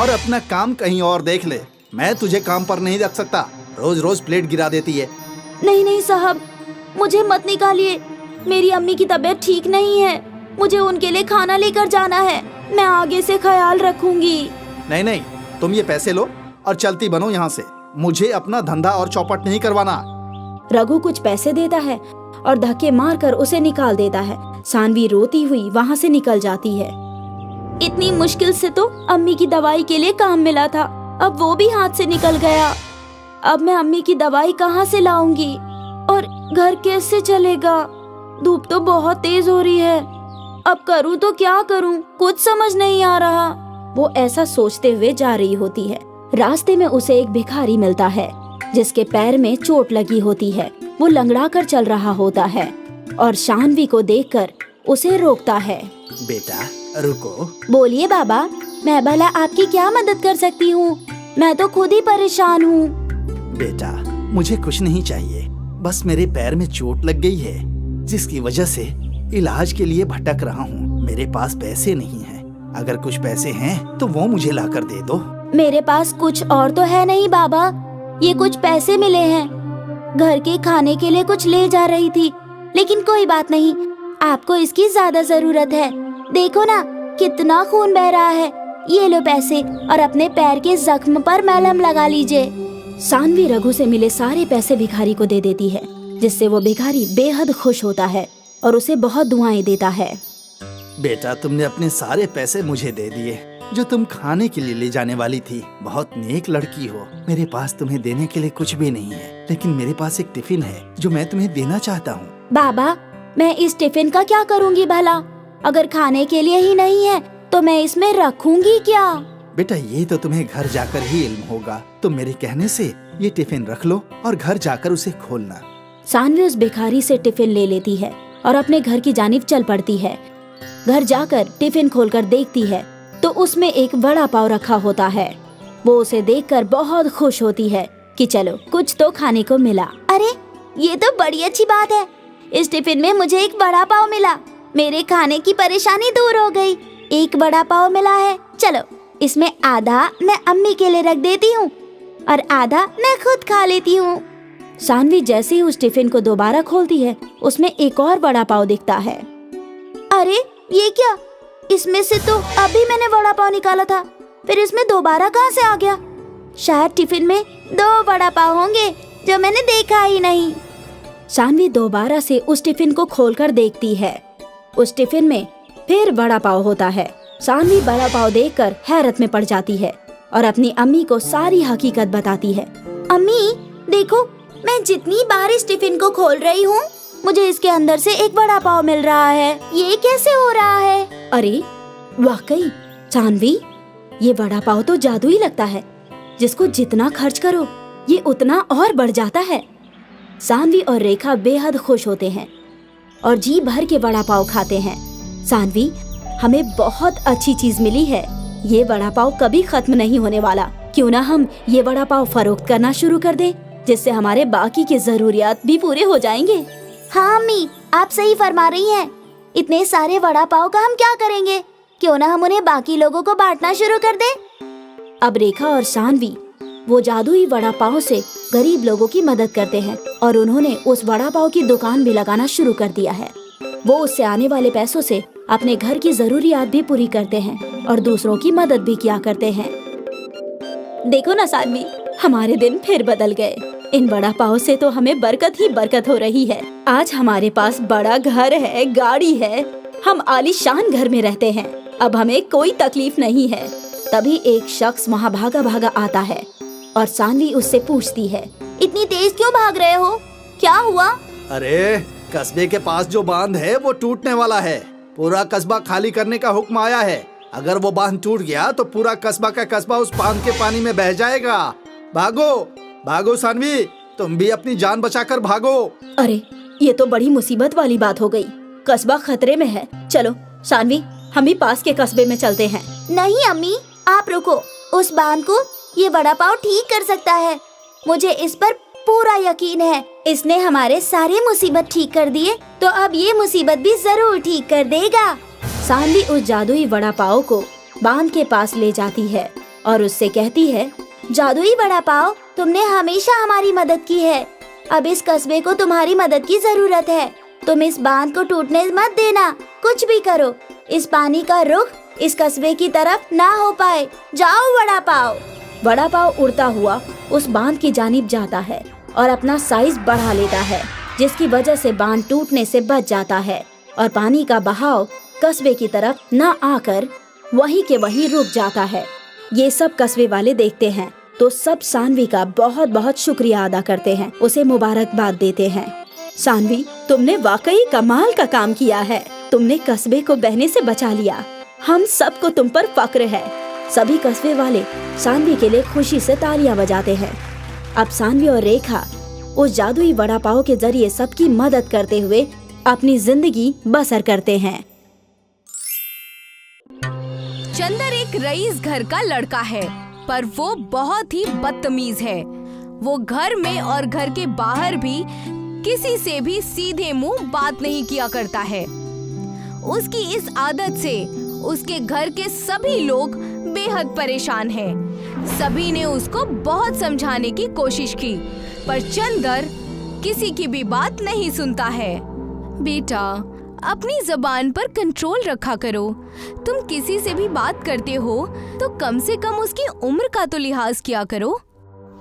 D: और अपना काम कहीं और देख ले। मैं तुझे काम पर नहीं रख सकता। रोज रोज प्लेट गिरा देती है।
E: नहीं नहीं साहब, मुझे मत निकालिए। मेरी अम्मी की तबीयत ठीक नहीं है। मुझे उनके लिए खाना लेकर जाना है। मैं आगे से ख्याल रखूंगी।
D: नहीं नहीं, तुम ये पैसे लो और चलती बनो यहाँ से। मुझे अपना धंधा और चौपट नहीं करवाना।
C: रघु कुछ पैसे देता है और धक्के मारकर उसे निकाल देता है। शानवी रोती हुई वहाँ से निकल जाती है।
E: इतनी मुश्किल से तो अम्मी की दवाई के लिए काम मिला था, अब वो भी हाथ से निकल गया। अब मैं अम्मी की दवाई कहाँ से लाऊंगी और घर कैसे चलेगा? धूप तो बहुत तेज हो रही है। अब करूँ तो क्या करूँ, कुछ समझ नहीं आ रहा।
C: वो ऐसा सोचते हुए जा रही होती है। रास्ते में उसे एक भिखारी मिलता है, जिसके पैर में चोट लगी होती है। वो लंगड़ा कर चल रहा होता है और शानवी को देखकर उसे रोकता है।
D: बेटा रुको।
E: बोलिए बाबा, मैं भला आपकी क्या मदद कर सकती हूँ? मैं तो खुद ही परेशान हूँ।
D: बेटा मुझे कुछ नहीं चाहिए, बस मेरे पैर में चोट लग गई है, जिसकी वजह से इलाज के लिए भटक रहा हूँ। मेरे पास पैसे नहीं हैं। अगर कुछ पैसे हैं तो वो मुझे लाकर दे दो।
E: मेरे पास कुछ और तो है नहीं बाबा, ये कुछ पैसे मिले हैं। घर के खाने के लिए कुछ ले जा रही थी, लेकिन कोई बात नहीं, आपको इसकी ज्यादा जरूरत है। देखो ना कितना खून बह रहा है। ये लो पैसे और अपने पैर के जख्म पर मलहम लगा लीजिए।
C: सानवी रघु से मिले सारे पैसे भिखारी को दे देती है, जिससे वो भिखारी बेहद खुश होता है और उसे बहुत दुआएं देता है।
D: बेटा, तुमने अपने सारे पैसे मुझे दे दिए जो तुम खाने के लिए ले जाने वाली थी। बहुत नेक लड़की हो। मेरे पास तुम्हें देने के लिए कुछ भी नहीं है, लेकिन मेरे पास एक टिफिन है जो मैं तुम्हें देना चाहता हूँ।
E: बाबा, मैं इस टिफिन का क्या करूँगी भला? अगर खाने के लिए ही नहीं है तो मैं इसमें रखूंगी क्या?
D: बेटा, ये तो तुम्हें घर जाकर ही इल्म होगा। तुम मेरे कहने से ये टिफिन रख लो और घर जाकर उसे खोलना।
C: सानवी उस भिखारी से टिफिन ले लेती है और अपने घर की जानिब चल पड़ती है। घर जाकर टिफिन खोलकर देखती है तो उसमें एक वड़ा पाव रखा होता है। वो उसे देखकर बहुत खुश होती है कि चलो कुछ तो खाने को मिला।
E: अरे ये तो बड़ी अच्छी बात है। इस टिफिन में मुझे एक वड़ा पाव मिला। मेरे खाने की परेशानी दूर हो गई। एक वड़ा पाव मिला है। चलो इसमें आधा मैं अम्मी के लिए रख देती हूँ और आधा मैं खुद खा लेती हूँ।
C: सानवी जैसे ही उस टिफिन को दोबारा खोलती है, उसमें एक और वड़ा पाव दिखता है।
E: अरे ये क्या? इसमें से तो अभी मैंने वड़ा पाव निकाला था, फिर इसमें दोबारा कहाँ से आ गया? शायद टिफिन में 2 वड़ा पाव होंगे जो मैंने देखा ही नहीं।
C: सानवी दोबारा से उस टिफिन को खोलकर देखती है। उस टिफिन में फिर वड़ा पाव होता है। सानवी वड़ा पाव देखकर हैरत में पड़ जाती है और अपनी अम्मी को सारी हकीकत बताती है।
E: अम्मी देखो, मैं जितनी बार इस टिफिन को खोल रही हूँ मुझे इसके अंदर से एक वड़ा पाव मिल रहा है। ये कैसे हो रहा है?
C: अरे वाकई सानवी, ये वड़ा पाव तो जादुई लगता है। जिसको जितना खर्च करो ये उतना और बढ़ जाता है। सानवी और रेखा बेहद खुश होते हैं और जी भर के वड़ा पाव खाते हैं। सानवी, हमें बहुत अच्छी चीज मिली है। ये वड़ा पाव कभी खत्म नहीं होने वाला। क्यों ना हम ये वड़ा पाव फरोख्त करना शुरू कर दें, जिससे हमारे बाकी के जरूरियात भी पूरे हो जाएंगे।
E: हाँ अम्मी, आप सही फरमा रही हैं। इतने सारे वड़ा पाव का हम क्या करेंगे? क्यों ना हम उन्हें बाकी लोगों को बांटना शुरू कर दें।
C: अब रेखा और सानवी वो जादुई वड़ा पाव से गरीब लोगों की मदद करते हैं और उन्होंने उस वड़ा पाव की दुकान भी लगाना शुरू कर दिया है। वो उससे आने वाले पैसों से अपने घर की जरूरियात भी पूरी करते हैं और दूसरों की मदद भी किया करते हैं। देखो ना सानवी, हमारे दिन फिर बदल गए। इन वड़ा पाव से तो हमें बरकत ही बरकत हो रही है। आज हमारे पास बड़ा घर है, गाड़ी है, हम आलीशान घर में रहते हैं। अब हमें कोई तकलीफ नहीं है। तभी एक शख्स वहाँ भागा भागा आता है और सानवी उससे पूछती है,
E: इतनी तेज क्यों भाग रहे हो? क्या हुआ?
D: अरे, कस्बे के पास जो बांध है वो टूटने वाला है। पूरा कस्बा खाली करने का हुक्म आया है। अगर वो बांध टूट गया तो पूरा कस्बा का कस्बा उस बांध के पानी में बह जाएगा। भागो भागो सानवी, तुम भी अपनी जान बचाकर भागो।
C: अरे ये तो बड़ी मुसीबत वाली बात हो गई। कस्बा खतरे में है। चलो सानवी, हम भी पास के कस्बे में चलते हैं।
E: नहीं अम्मी, आप रुको। उस बांध को ये वड़ा पाव ठीक कर सकता है। मुझे इस पर पूरा यकीन है। इसने हमारे सारे मुसीबत ठीक कर दिए, तो अब ये मुसीबत भी जरूर ठीक कर देगा।
C: सानवी उस जादुई वड़ा पाव को बांध के पास ले जाती है और उससे कहती है,
E: जादुई वड़ा पाव, तुमने हमेशा हमारी मदद की है। अब इस कस्बे को तुम्हारी मदद की जरूरत है। तुम इस बांध को टूटने मत देना। कुछ भी करो, इस पानी का रुख इस कस्बे की तरफ ना हो पाए। जाओ वड़ा पाव।
C: वड़ा पाव उड़ता हुआ उस बांध की जानिब जाता है और अपना साइज बढ़ा लेता है, जिसकी वजह से बांध टूटने से बच जाता है और पानी का बहाव कस्बे की तरफ न आकर वहीं के वहीं रुक जाता है। ये सब कस्बे वाले देखते हैं तो सब सानवी का बहुत बहुत शुक्रिया अदा करते हैं, उसे मुबारकबाद देते हैं। सानवी, तुमने वाकई कमाल का काम किया है। तुमने कस्बे को बहने से बचा लिया। हम सबको तुम पर फक्र है। सभी कस्बे वाले सानवी के लिए खुशी से तालियां बजाते हैं। अब सानवी और रेखा उस जादुई वड़ा पाव के जरिए सबकी मदद करते हुए अपनी जिंदगी बसर करते हैं।
F: चंदर एक रईस घर का लड़का है, पर वो बहुत ही बदतमीज है। वो घर में और घर के बाहर भी किसी से भी सीधे मुंह बात नहीं किया करता है। उसकी इस आदत से उसके घर के सभी लोग बेहद परेशान हैं। सभी ने उसको बहुत समझाने की कोशिश की, पर चंदर किसी की भी बात नहीं सुनता है। बेटा, अपनी जबान पर कंट्रोल रखा करो। तुम किसी से भी बात करते हो तो कम से कम उसकी उम्र का तो लिहाज किया करो।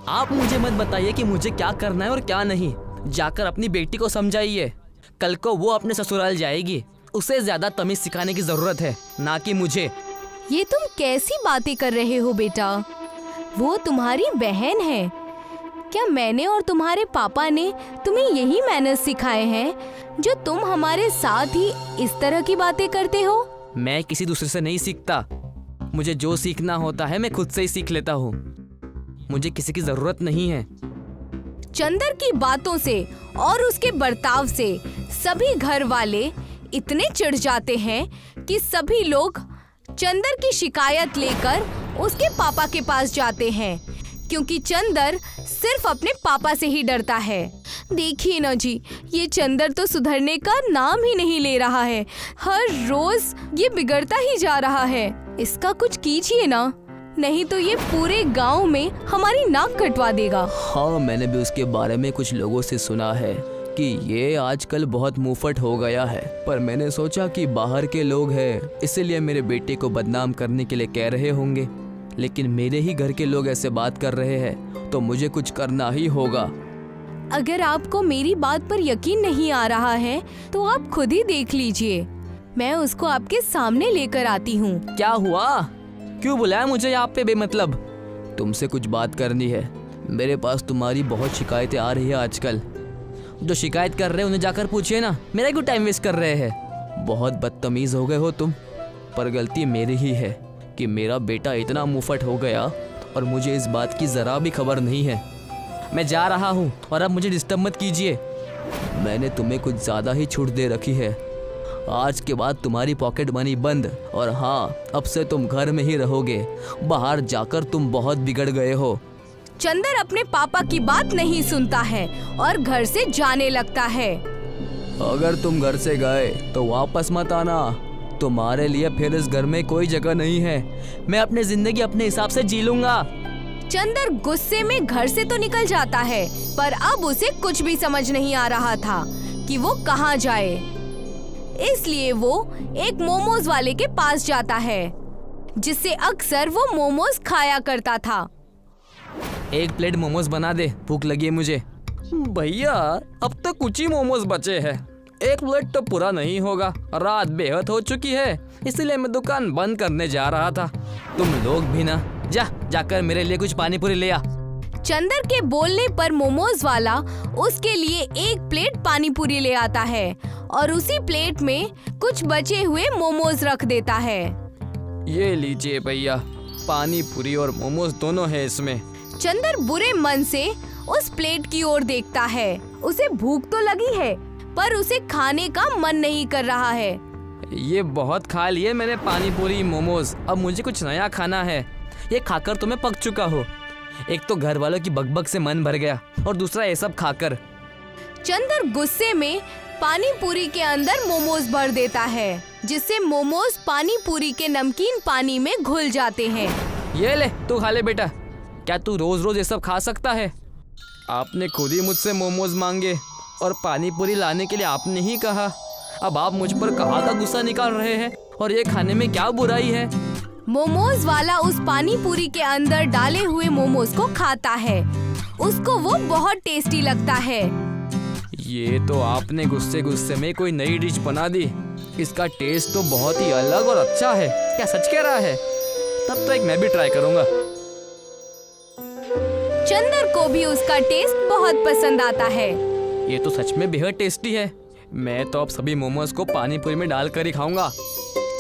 G: आप मुझे मत बताइए कि मुझे क्या करना है और क्या नहीं। जाकर अपनी बेटी को समझाइए। कल को वो अपने ससुराल जाएगी, उसे ज्यादा तमीज सिखाने की जरूरत है, ना कि मुझे।
F: ये तुम कैसी बातें कर रहे हो बेटा? वो तुम्हारी बहन है। क्या मैंने और तुम्हारे पापा ने तुम्हें यही मैनर्स सिखाए हैं जो तुम हमारे साथ ही इस तरह की बातें करते हो?
G: मैं किसी दूसरे से नहीं सीखता। मुझे जो सीखना होता है मैं खुद से ही सीख लेता हूँ। मुझे किसी की जरूरत नहीं है।
F: चंदर की बातों से और उसके बर्ताव से सभी घर वाले इतने चिढ़ जाते हैं कि सभी लोग चंदर की शिकायत लेकर उसके पापा के पास जाते हैं, क्योंकि चंदर सिर्फ अपने पापा से ही डरता है। देखिए ना जी, ये चंदर तो सुधरने का नाम ही नहीं ले रहा है। हर रोज ये बिगड़ता ही जा रहा है। इसका कुछ कीजिए ना, नहीं तो ये पूरे गांव में हमारी नाक कटवा देगा।
G: हाँ, मैंने भी उसके बारे में कुछ लोगों से सुना है कि ये आजकल बहुत मुंहफट हो गया है, पर मैंने सोचा कि बाहर के लोग हैं, इसीलिए मेरे बेटे को बदनाम करने के लिए कह रहे होंगे। लेकिन मेरे ही घर के लोग ऐसे बात कर रहे हैं तो मुझे कुछ करना ही होगा।
F: अगर आपको मेरी बात पर यकीन नहीं आ रहा है तो आप खुद ही देख लीजिए। मैं उसको आपके सामने लेकर आती हूँ।
G: क्या हुआ? क्यों बुलाया मुझे यहाँ पे बेमतलब? तुमसे कुछ बात करनी है। मेरे पास तुम्हारी बहुत शिकायतें आ रही है आजकल। जो शिकायत कर रहे हैं उन्हें जाकर पूछिए ना, मेरा क्यों टाइम वेस्ट कर रहे हैं। बहुत बदतमीज हो गए हो तुम। पर गलती मेरी ही है कि मेरा बेटा इतना मुंहफट हो गया और मुझे इस बात की जरा भी खबर नहीं है। मैं जा रहा हूँ और अब मुझे डिस्टर्ब मत कीजिए। मैंने तुम्हें कुछ ज़्यादा ही छूट दे रखी है। आज के बाद तुम्हारी पॉकेट मनी बंद, और हाँ, अब से तुम घर में ही रहोगे। बाहर जाकर तुम बहुत बिगड़ गए हो।
F: चंदर अपने पापा की बात नहीं सुनता है और घर से जाने लगता है।
G: अगर तुम घर से गए तो वापस मत आना। तुम्हारे लिए फिर इस घर में कोई जगह नहीं है। मैं अपनी जिंदगी अपने हिसाब से जी लूंगा।
F: चंदर गुस्से में घर से तो निकल जाता है, पर अब उसे कुछ भी समझ नहीं आ रहा था कि वो कहाँ जाए। इसलिए वो एक मोमोज वाले के पास जाता है, जिससे अक्सर वो मोमोज खाया करता था।
G: एक प्लेट मोमोज बना दे, भूख लगी है मुझे। भैया, अब तो कुछ ही मोमोज बचे हैं। एक प्लेट तो पूरा नहीं होगा। रात बेहद हो चुकी है, इसलिए मैं दुकान बंद करने जा रहा था। तुम लोग भी ना, जाकर मेरे लिए कुछ पानी पूरी ले आ।
F: चंदर के बोलने पर मोमोज वाला उसके लिए एक प्लेट पानी पूरी ले आता है और उसी प्लेट में कुछ बचे हुए मोमोज रख देता है।
G: ये लीजिए भैया, पानी पूरी और मोमोज दोनों है इसमें।
F: चंदर बुरे मन से उस प्लेट की ओर देखता है। उसे भूख तो लगी है, पर उसे खाने का मन नहीं कर रहा है।
G: ये बहुत खा लिए मैंने पानी पूरी मोमोज, अब मुझे कुछ नया खाना है। ये खाकर तो मैं पक चुका हूँ। एक तो घर वालों की बकबक से मन भर गया और दूसरा ये सब खाकर।
F: चंदर गुस्से में पानी पूरी के अंदर मोमोज भर देता है, जिससे मोमोज पानी पूरी के नमकीन पानी में घुल जाते हैं।
G: ये ले, तू खा ले बेटा। क्या तू रोज रोज ये सब खा सकता है? आपने खुद ही मुझसे मोमोज मांगे और पानी पूरी लाने के लिए आपने ही कहा। अब आप मुझ पर कहाँ का गुस्सा निकाल रहे हैं, और ये खाने में क्या बुराई है?
F: मोमोज वाला उस पानी पूरी के अंदर डाले हुए मोमोज को खाता है। उसको वो बहुत टेस्टी लगता है।
G: ये तो आपने गुस्से गुस्से में कोई नई डिश बना दी। इसका टेस्ट तो बहुत ही अलग और अच्छा है। क्या सच कह रहा है? तब तो एक मैं भी ट्राई करूंगा।
F: चंदर को भी उसका टेस्ट बहुत पसंद आता है।
G: ये तो सच में बेहद टेस्टी है। मैं तो अब सभी मोमोज को पानी पूरी में डालकर ही खाऊंगा।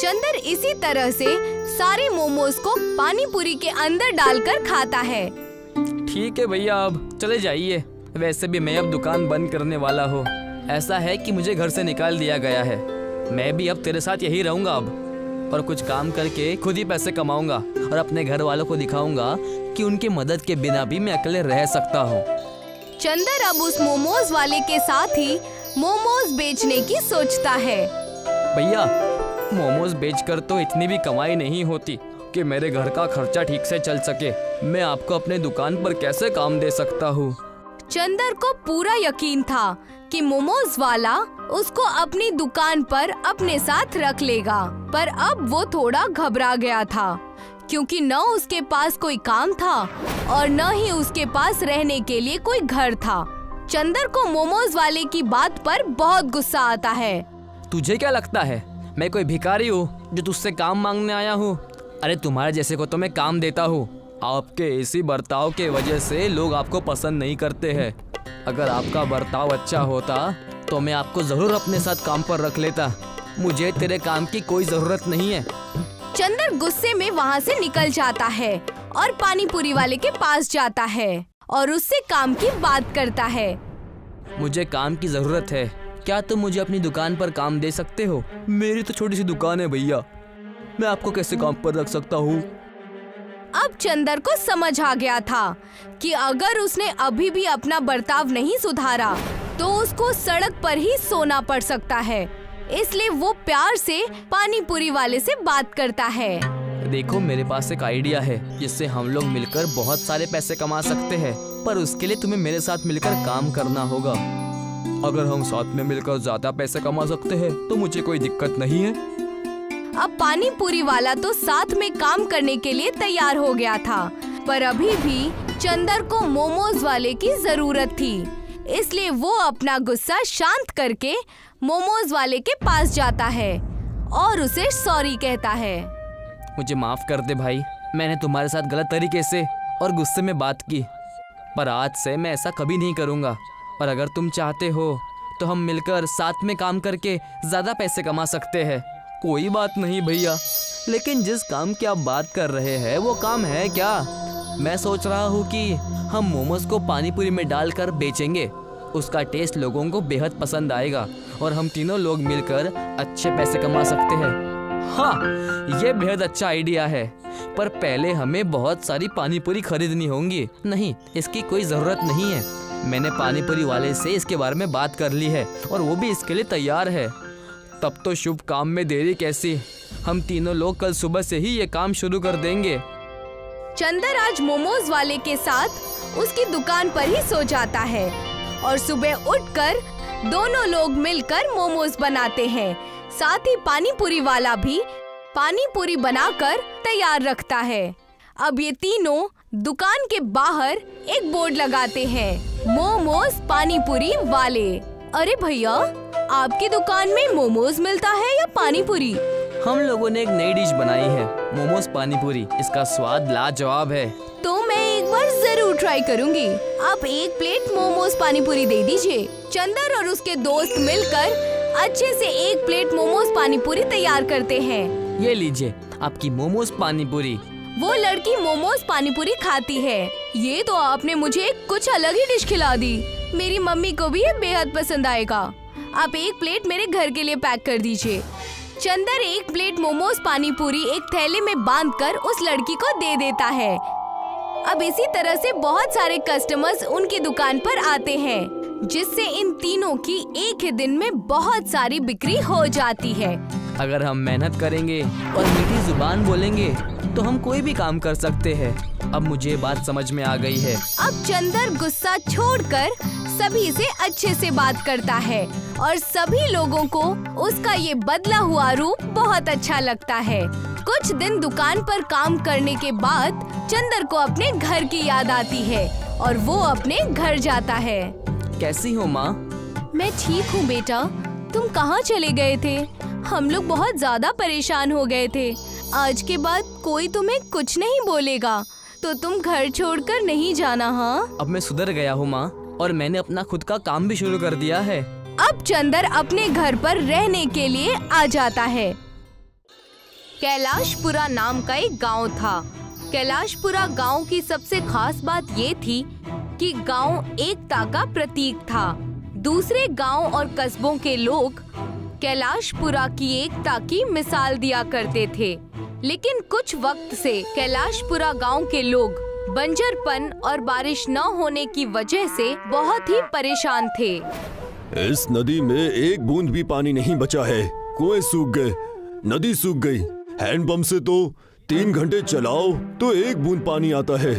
F: चंदर इसी तरह से सारे मोमोज को पानी पूरी के अंदर डालकर खाता है।
G: ठीक है भैया, अब चले जाइए। वैसे भी मैं अब दुकान बंद करने वाला हूँ। ऐसा है कि मुझे घर से निकाल दिया गया है। मैं भी अब तेरे साथ यही रहूंगा अब, और कुछ काम करके खुद ही पैसे कमाऊंगा और अपने घर वालों को दिखाऊंगा कि उनकी मदद के बिना भी मैं अकेले रह सकता हूँ।
F: चंदर अब उस मोमोज वाले के साथ ही मोमोज बेचने की सोचता है।
G: भैया, मोमोज बेचकर तो इतनी भी कमाई नहीं होती कि मेरे घर का खर्चा ठीक से चल सके। मैं आपको अपने दुकान पर कैसे काम दे सकता हूँ?
F: चंदर को पूरा यकीन था कि मोमोज वाला उसको अपनी दुकान पर अपने साथ रख लेगा, पर अब वो थोड़ा घबरा गया था क्योंकि न उसके पास कोई काम था और न ही उसके पास रहने के लिए कोई घर था। चंदर को मोमोज वाले की बात पर बहुत गुस्सा आता है।
G: तुझे क्या लगता है मैं कोई भिखारी हूँ जो तुझसे काम मांगने आया हूँ? अरे तुम्हारे जैसे को तो मैं काम देता हूँ। आपके इसी बर्ताव के वजह से लोग आपको पसंद नहीं करते हैं। अगर आपका बर्ताव अच्छा होता तो मैं आपको जरूर अपने साथ काम पर रख लेता। मुझे तेरे काम की कोई जरूरत नहीं है।
F: चंदर गुस्से में वहाँ से निकल जाता है और पानी पूरी वाले के पास जाता है और उससे काम की बात करता है।
G: मुझे काम की जरूरत है, क्या तुम मुझे अपनी दुकान पर काम दे सकते हो? मेरी तो छोटी सी दुकान है भैया, मैं आपको कैसे काम पर रख सकता हूँ?
F: अब चंदर को समझ आ गया था कि अगर उसने अभी भी अपना बर्ताव नहीं सुधारा तो उसको सड़क पर ही सोना पड़ सकता है। इसलिए वो प्यार से पानी पूरी वाले से बात करता है।
G: देखो मेरे पास एक आइडिया है जिससे हम लोग मिलकर बहुत सारे पैसे कमा सकते हैं, पर उसके लिए तुम्हें मेरे साथ मिलकर काम करना होगा। अगर हम साथ में मिलकर ज्यादा पैसे कमा सकते हैं तो मुझे कोई दिक्कत नहीं है।
F: अब पानी पूरी वाला तो साथ में काम करने के लिए तैयार हो गया था, पर अभी भी चंदर को मोमोज वाले की जरूरत थी। इसलिए वो अपना गुस्सा शांत करके मोमोज वाले के पास जाता है और उसे सॉरी कहता है।
G: मुझे माफ कर दे भाई, मैंने तुम्हारे साथ गलत तरीके से और गुस्से में बात की, पर आज से मैं ऐसा कभी नहीं करूँगा। और अगर तुम चाहते हो तो हम मिलकर साथ में काम करके ज़्यादा पैसे कमा सकते हैं। कोई बात नहीं भैया, लेकिन जिस काम की आप बात कर रहे हैं वो काम है क्या? मैं सोच रहा हूँ कि हम मोमोज को पानी पूरी में डालकर बेचेंगे। उसका टेस्ट लोगों को बेहद पसंद आएगा और हम तीनों लोग मिलकर अच्छे पैसे कमा सकते हैं। हाँ, ये बेहद अच्छा आइडिया है, पर पहले हमें बहुत सारी पानी पूरी खरीदनी होंगी। नहीं, इसकी कोई ज़रूरत नहीं है। मैंने पानी पूरी वाले से इसके बारे में बात कर ली है और वो भी इसके लिए तैयार है। तब तो शुभ काम में देरी कैसी, हम तीनों लोग कल सुबह से ही ये काम शुरू कर देंगे।
F: चंदर आज मोमोज वाले के साथ उसकी दुकान पर ही सो जाता है और सुबह उठकर दोनों लोग मिलकर मोमोज बनाते हैं। साथ ही पानी पूरी वाला भी पानी पूरी बनाकर तैयार रखता है। अब ये तीनों दुकान के बाहर एक बोर्ड लगाते हैं, मोमोज पानी पूरी वाले। अरे भैया, आपकी दुकान में मोमोज मिलता है या पानी पूरी?
G: हम लोगों ने एक नई डिश बनाई है, मोमोज पानी पूरी। इसका स्वाद लाजवाब है।
F: तो मैं एक बार जरूर ट्राई करूंगी। आप एक प्लेट मोमोज पानी पूरी दे दीजिए। चंदर और उसके दोस्त मिलकर अच्छे से एक प्लेट मोमोज पानी पूरी तैयार करते हैं।
G: ये लीजिए आपकी मोमोज पानी पूरी।
F: वो लड़की मोमोज पानी पूरी खाती है। ये तो आपने मुझे कुछ अलग ही डिश खिला दी। मेरी मम्मी को भी ये बेहद पसंद आएगा। आप एक प्लेट मेरे घर के लिए पैक कर दीजिए। चंदर एक प्लेट मोमोज पानी पूरी एक थैले में बांधकर उस लड़की को दे देता है। अब इसी तरह से बहुत सारे कस्टमर्स उनकी दुकान पर आते हैं, जिससे इन तीनों की एक ही दिन में बहुत सारी बिक्री हो जाती है।
G: अगर हम मेहनत करेंगे और मीठी जुबान बोलेंगे तो हम कोई भी काम कर सकते हैं। अब मुझे बात समझ में आ गई है।
F: अब चंदर गुस्सा छोड़कर सभी से अच्छे से बात करता है और सभी लोगों को उसका ये बदला हुआ रूप बहुत अच्छा लगता है। कुछ दिन दुकान पर काम करने के बाद चंदर को अपने घर की याद आती है और वो अपने घर जाता है।
G: कैसी हो माँ?
F: मैं ठीक हूँ बेटा, तुम कहाँ चले गए थे? हम लोग बहुत ज्यादा परेशान हो गए थे। आज के बाद कोई तुम्हें कुछ नहीं बोलेगा तो तुम घर छोड़कर नहीं जाना। हाँ,
G: अब मैं सुधर गया हूँ माँ, और मैंने अपना खुद का काम भी शुरू कर दिया है।
F: अब चंदर अपने घर पर रहने के लिए आ जाता है। कैलाशपुरा नाम का एक गांव था। कैलाशपुरा गांव की सबसे खास बात ये थी कि गांव एकता का प्रतीक था। दूसरे गांव और कस्बों के लोग कैलाशपुरा की एकता की मिसाल दिया करते थे, लेकिन कुछ वक्त से कैलाशपुरा गांव के लोग बंजरपन और बारिश न होने की वजह से बहुत ही परेशान थे।
H: इस नदी में एक बूंद भी पानी नहीं बचा है। कुएं सूख गए, नदी सूख गई। हैंडपंप से तो 3 घंटे चलाओ तो एक बूंद पानी आता है।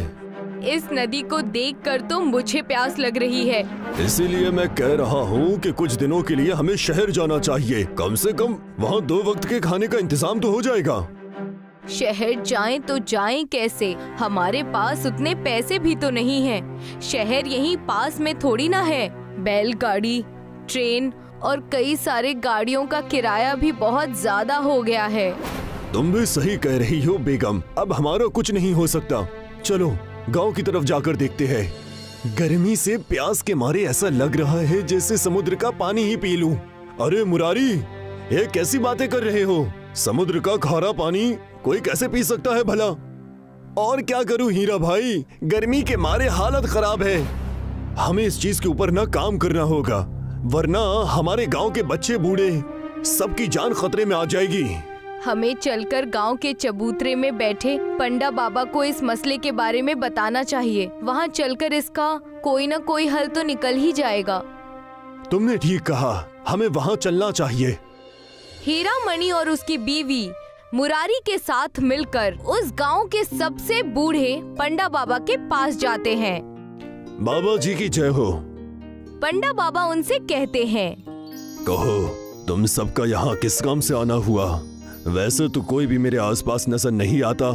F: इस नदी को देखकर तो मुझे प्यास लग रही है।
H: इसीलिए मैं कह रहा हूँ कि कुछ दिनों के लिए हमें शहर जाना चाहिए। कम से कम वहाँ 2 वक्त के खाने का इंतजाम तो हो जाएगा।
F: शहर जाएं तो जाएं कैसे? हमारे पास उतने पैसे भी तो नहीं हैं। शहर यहीं पास में थोड़ी ना है। बैलगाड़ी, ट्रेन और कई सारे गाड़ियों का किराया भी बहुत ज्यादा हो गया है।
H: तुम भी सही कह रही हो बेगम। अब हमारा कुछ नहीं हो सकता। चलो गांव की तरफ जाकर देखते हैं। गर्मी से प्यास के मारे ऐसा लग रहा है जैसे समुद्र का पानी ही पी लूं। अरे मुरारी, ये कैसी बातें कर रहे हो? समुद्र का खारा पानी कोई कैसे पी सकता है भला? और क्या करूं हीरा भाई, गर्मी के मारे हालत खराब है। हमें इस चीज के ऊपर ना काम करना होगा, वरना हमारे गांव के बच्चे बूढ़े सबकी जान खतरे में आ जाएगी।
F: हमें चलकर गांव के चबूतरे में बैठे पंडा बाबा को इस मसले के बारे में बताना चाहिए। वहां चलकर इसका कोई न कोई हल तो निकल ही जाएगा।
H: तुमने ठीक कहा, हमें वहां चलना चाहिए।
F: हीरा मणि और उसकी बीवी मुरारी के साथ मिलकर उस गांव के सबसे बूढ़े पंडा बाबा के पास जाते हैं।
H: बाबा जी की जय हो।
F: पंडा बाबा उनसे कहते हैं,
H: कहो तुम सबका यहाँ किस काम से आना हुआ? वैसे तो कोई भी मेरे आसपास नजर नहीं आता।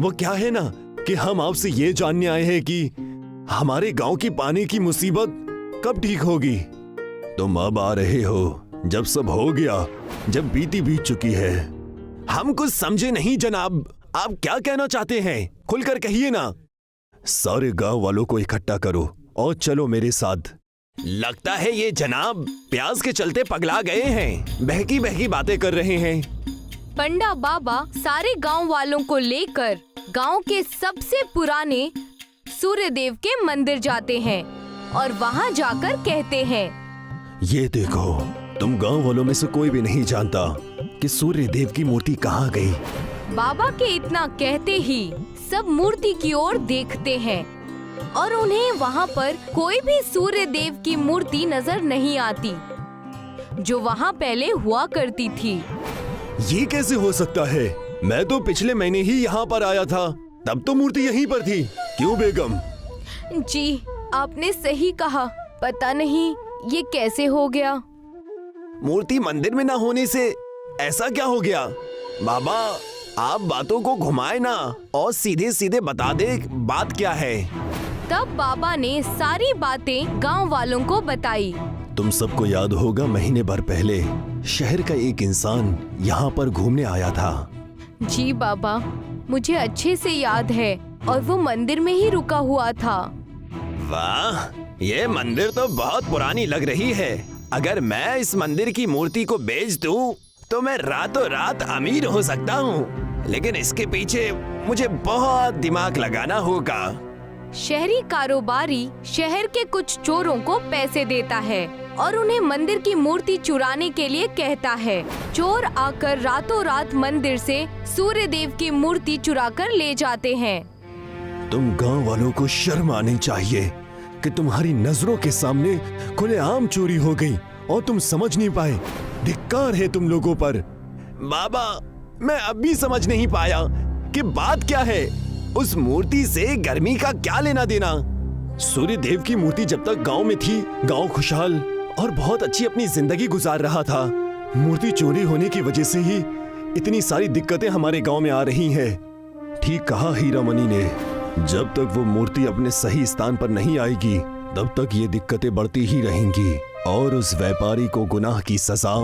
H: वो क्या है ना कि हम आपसे ये जानने आए हैं कि हमारे गांव की पानी की मुसीबत कब ठीक होगी। तुम अब आ रहे हो जब सब हो गया, जब बीती बीत चुकी है। हम कुछ समझे नहीं जनाब, आप क्या कहना चाहते हैं? खुलकर कहिए ना। सारे गांव वालों को इकट्ठा करो और चलो मेरे साथ। लगता है ये जनाब प्यास के चलते पगला गए हैं, बहकी बहकी बातें कर रहे हैं।
F: पंडा बाबा सारे गांव वालों को लेकर गांव के सबसे पुराने सूर्य देव के मंदिर जाते हैं और वहां जाकर कहते हैं,
H: ये देखो, तुम गांव वालों में से कोई भी नहीं जानता कि सूर्य देव की मूर्ति कहाँ गई।
F: बाबा के इतना कहते ही सब मूर्ति की ओर देखते हैं और उन्हें वहाँ पर कोई भी सूर्य देव की मूर्ति नजर नहीं आती जो वहाँ पहले हुआ करती थी।
H: ये कैसे हो सकता है? मैं तो पिछले महीने ही यहाँ पर आया था, तब तो मूर्ति यहीं पर थी। क्यों बेगम?
F: जी आपने सही कहा, पता नहीं ये कैसे हो गया।
H: मूर्ति मंदिर में ना होने से ऐसा क्या हो गया? बाबा आप बातों को घुमाए ना और सीधे सीधे बता दे बात क्या है।
F: तब बाबा ने सारी बातें गांव वालों को बताई।
H: तुम सबको याद होगा, महीने भर पहले शहर का एक इंसान यहाँ पर घूमने आया था।
F: जी बाबा, मुझे अच्छे से याद है और वो मंदिर में ही रुका हुआ था।
H: वाह, ये मंदिर तो बहुत पुरानी लग रही है। अगर मैं इस मंदिर की मूर्ति को बेच दूं, तो मैं रातों रात अमीर हो सकता हूँ, लेकिन इसके पीछे मुझे बहुत दिमाग लगाना होगा।
F: शहरी कारोबारी शहर के कुछ चोरों को पैसे देता है और उन्हें मंदिर की मूर्ति चुराने के लिए कहता है। चोर आकर रातों रात मंदिर से सूर्य देव की मूर्ति चुराकर ले जाते हैं।
H: तुम गांव वालों को शर्म आनी चाहिए कि तुम्हारी नजरों के सामने खुलेआम चोरी हो गई और तुम समझ नहीं पाए। धिक्कार है तुम लोगों पर। बाबा, मैं अब भी समझ नहीं पाया कि बात क्या है। उस मूर्ति से गर्मी का क्या लेना देना? सूर्य देव की मूर्ति जब तक गांव में थी, गांव खुशहाल और बहुत अच्छी अपनी जिंदगी गुजार रहा था। मूर्ति चोरी होने की वजह से ही इतनी सारी दिक्कतें हमारे गांव में आ रही हैं। ठीक कहा हीरा मणि ने, जब तक वो मूर्ति अपने सही स्थान पर नहीं आएगी, तब तक ये दिक्कतें बढ़ती ही रहेंगी और उस व्यापारी को गुनाह की सजा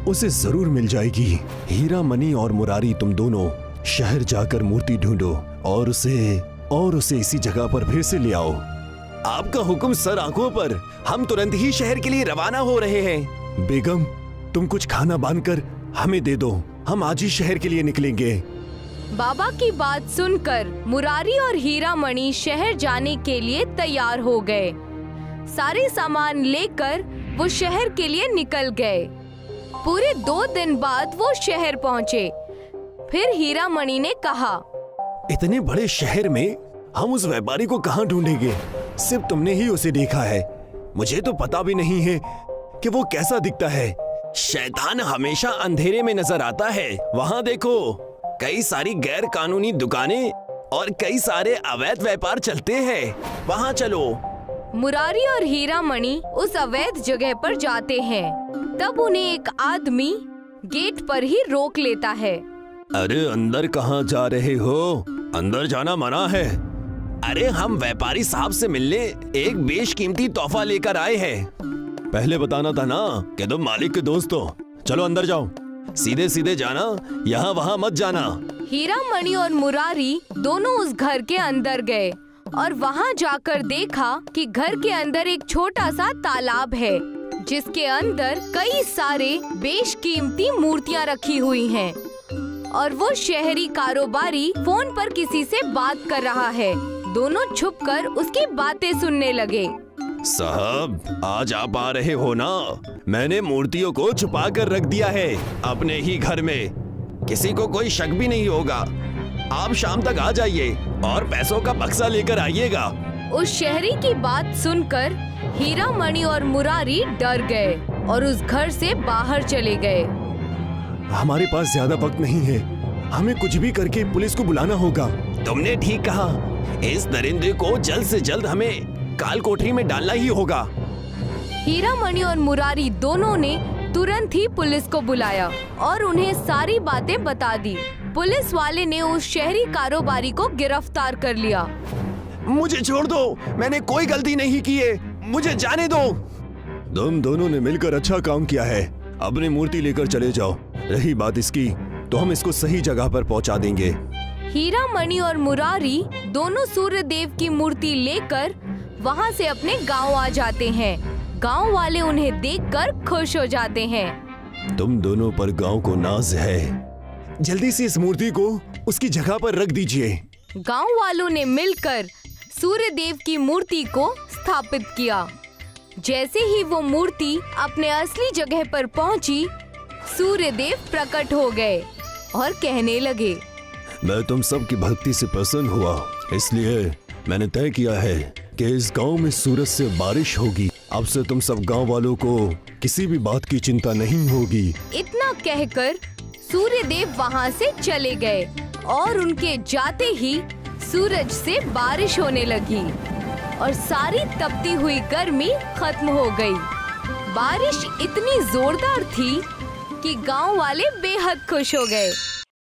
H: उसे जरूर मिल जाएगी। हीरा मणि और मुरारी, तुम दोनों शहर जाकर मूर्ति ढूंढो और उसे इसी जगह पर फिर से ले आओ। आपका हुक्म सर आंखों पर। हम तुरंत ही शहर के लिए रवाना हो रहे हैं। बेगम, तुम कुछ खाना बांधकर हमें दे दो, हम आज ही शहर के लिए निकलेंगे।
F: बाबा की बात सुनकर मुरारी और हीरा मणि शहर जाने के लिए तैयार हो गए। सारे सामान लेकर वो शहर के लिए निकल गए। पूरे 2 दिन बाद वो शहर पहुँचे। फिर हीरा मणि ने कहा,
H: इतने बड़े शहर में हम उस व्यापारी को कहाँ ढूंढेंगे? सिर्फ तुमने ही उसे देखा है, मुझे तो पता भी नहीं है कि वो कैसा दिखता है। शैतान हमेशा अंधेरे में नजर आता है। वहाँ देखो, कई सारी गैर कानूनी दुकानें और कई सारे अवैध व्यापार चलते हैं। वहाँ चलो।
F: मुरारी और हीरा मणि उस अवैध जगह पर जाते हैं। तब उन्हें एक आदमी गेट पर ही रोक लेता है।
H: अरे अंदर कहाँ जा रहे हो? अंदर जाना मना है। अरे हम व्यापारी साहब से मिलने एक बेशकीमती तोहफा लेकर आए हैं। पहले बताना था ना कि तुम मालिक के दोस्त हो। चलो अंदर जाओ, सीधे सीधे जाना, यहाँ वहाँ मत जाना।
F: हीरा मणि और मुरारी दोनों उस घर के अंदर गए और वहाँ जाकर देखा कि घर के अंदर एक छोटा सा तालाब है जिसके अंदर कई सारे बेशकीमती मूर्तियाँ रखी हुई हैं और वो शहरी कारोबारी फोन पर किसी से बात कर रहा है। दोनों छुपकर उसकी बातें सुनने लगे।
H: साहब, आज आप आ रहे हो ना? मैंने मूर्तियों को छुपा कर रख दिया है अपने ही घर में। किसी को कोई शक भी नहीं होगा। आप शाम तक आ जाइए और पैसों का बक्सा लेकर आइएगा।
F: उस शहरी की बात सुनकर हीरा मणि और मुरारी डर गए और उस घर से बाहर चले गए।
H: हमारे पास ज्यादा वक्त नहीं है, हमें कुछ भी करके पुलिस को बुलाना होगा। तुमने ठीक कहा, इस दरिंदे को जल्द से जल्द हमें काल कोठरी में डालना ही होगा।
F: हीरा मणि और मुरारी दोनों ने तुरंत ही पुलिस को बुलाया और उन्हें सारी बातें बता दी। पुलिस वाले ने उस शहरी कारोबारी को गिरफ्तार कर लिया।
H: मुझे छोड़ दो, मैंने कोई गलती नहीं की है, मुझे जाने दो। तुम दोनों ने मिलकर अच्छा काम किया है। अपनी मूर्ति लेकर चले जाओ। रही बात इसकी, तो हम इसको सही जगह पर पहुंचा देंगे।
F: हीरा मणि और मुरारी दोनों सूर्य देव की मूर्ति लेकर वहां से अपने गांव आ जाते हैं। गांव वाले उन्हें देखकर खुश हो जाते हैं।
H: तुम दोनों पर गांव को नाज है। जल्दी से इस मूर्ति को उसकी जगह पर रख दीजिए।
F: गांव वालों ने मिलकर सूर्य देव की मूर्ति को स्थापित किया। जैसे ही वो मूर्ति अपने असली जगह पर पहुंची, सूर्य देव प्रकट हो गए और कहने लगे,
H: मैं तुम सब की भक्ति से प्रसन्न हुआ, इसलिए मैंने तय किया है कि इस गांव में सूरज से बारिश होगी। अब से तुम सब गांव वालों को किसी भी बात की चिंता नहीं होगी।
F: इतना कहकर सूर्य देव वहाँ से चले गए और उनके जाते ही सूरज से बारिश होने लगी और सारी तपती हुई गर्मी खत्म हो गई। बारिश इतनी जोरदार थी कि गांव वाले बेहद खुश हो गए।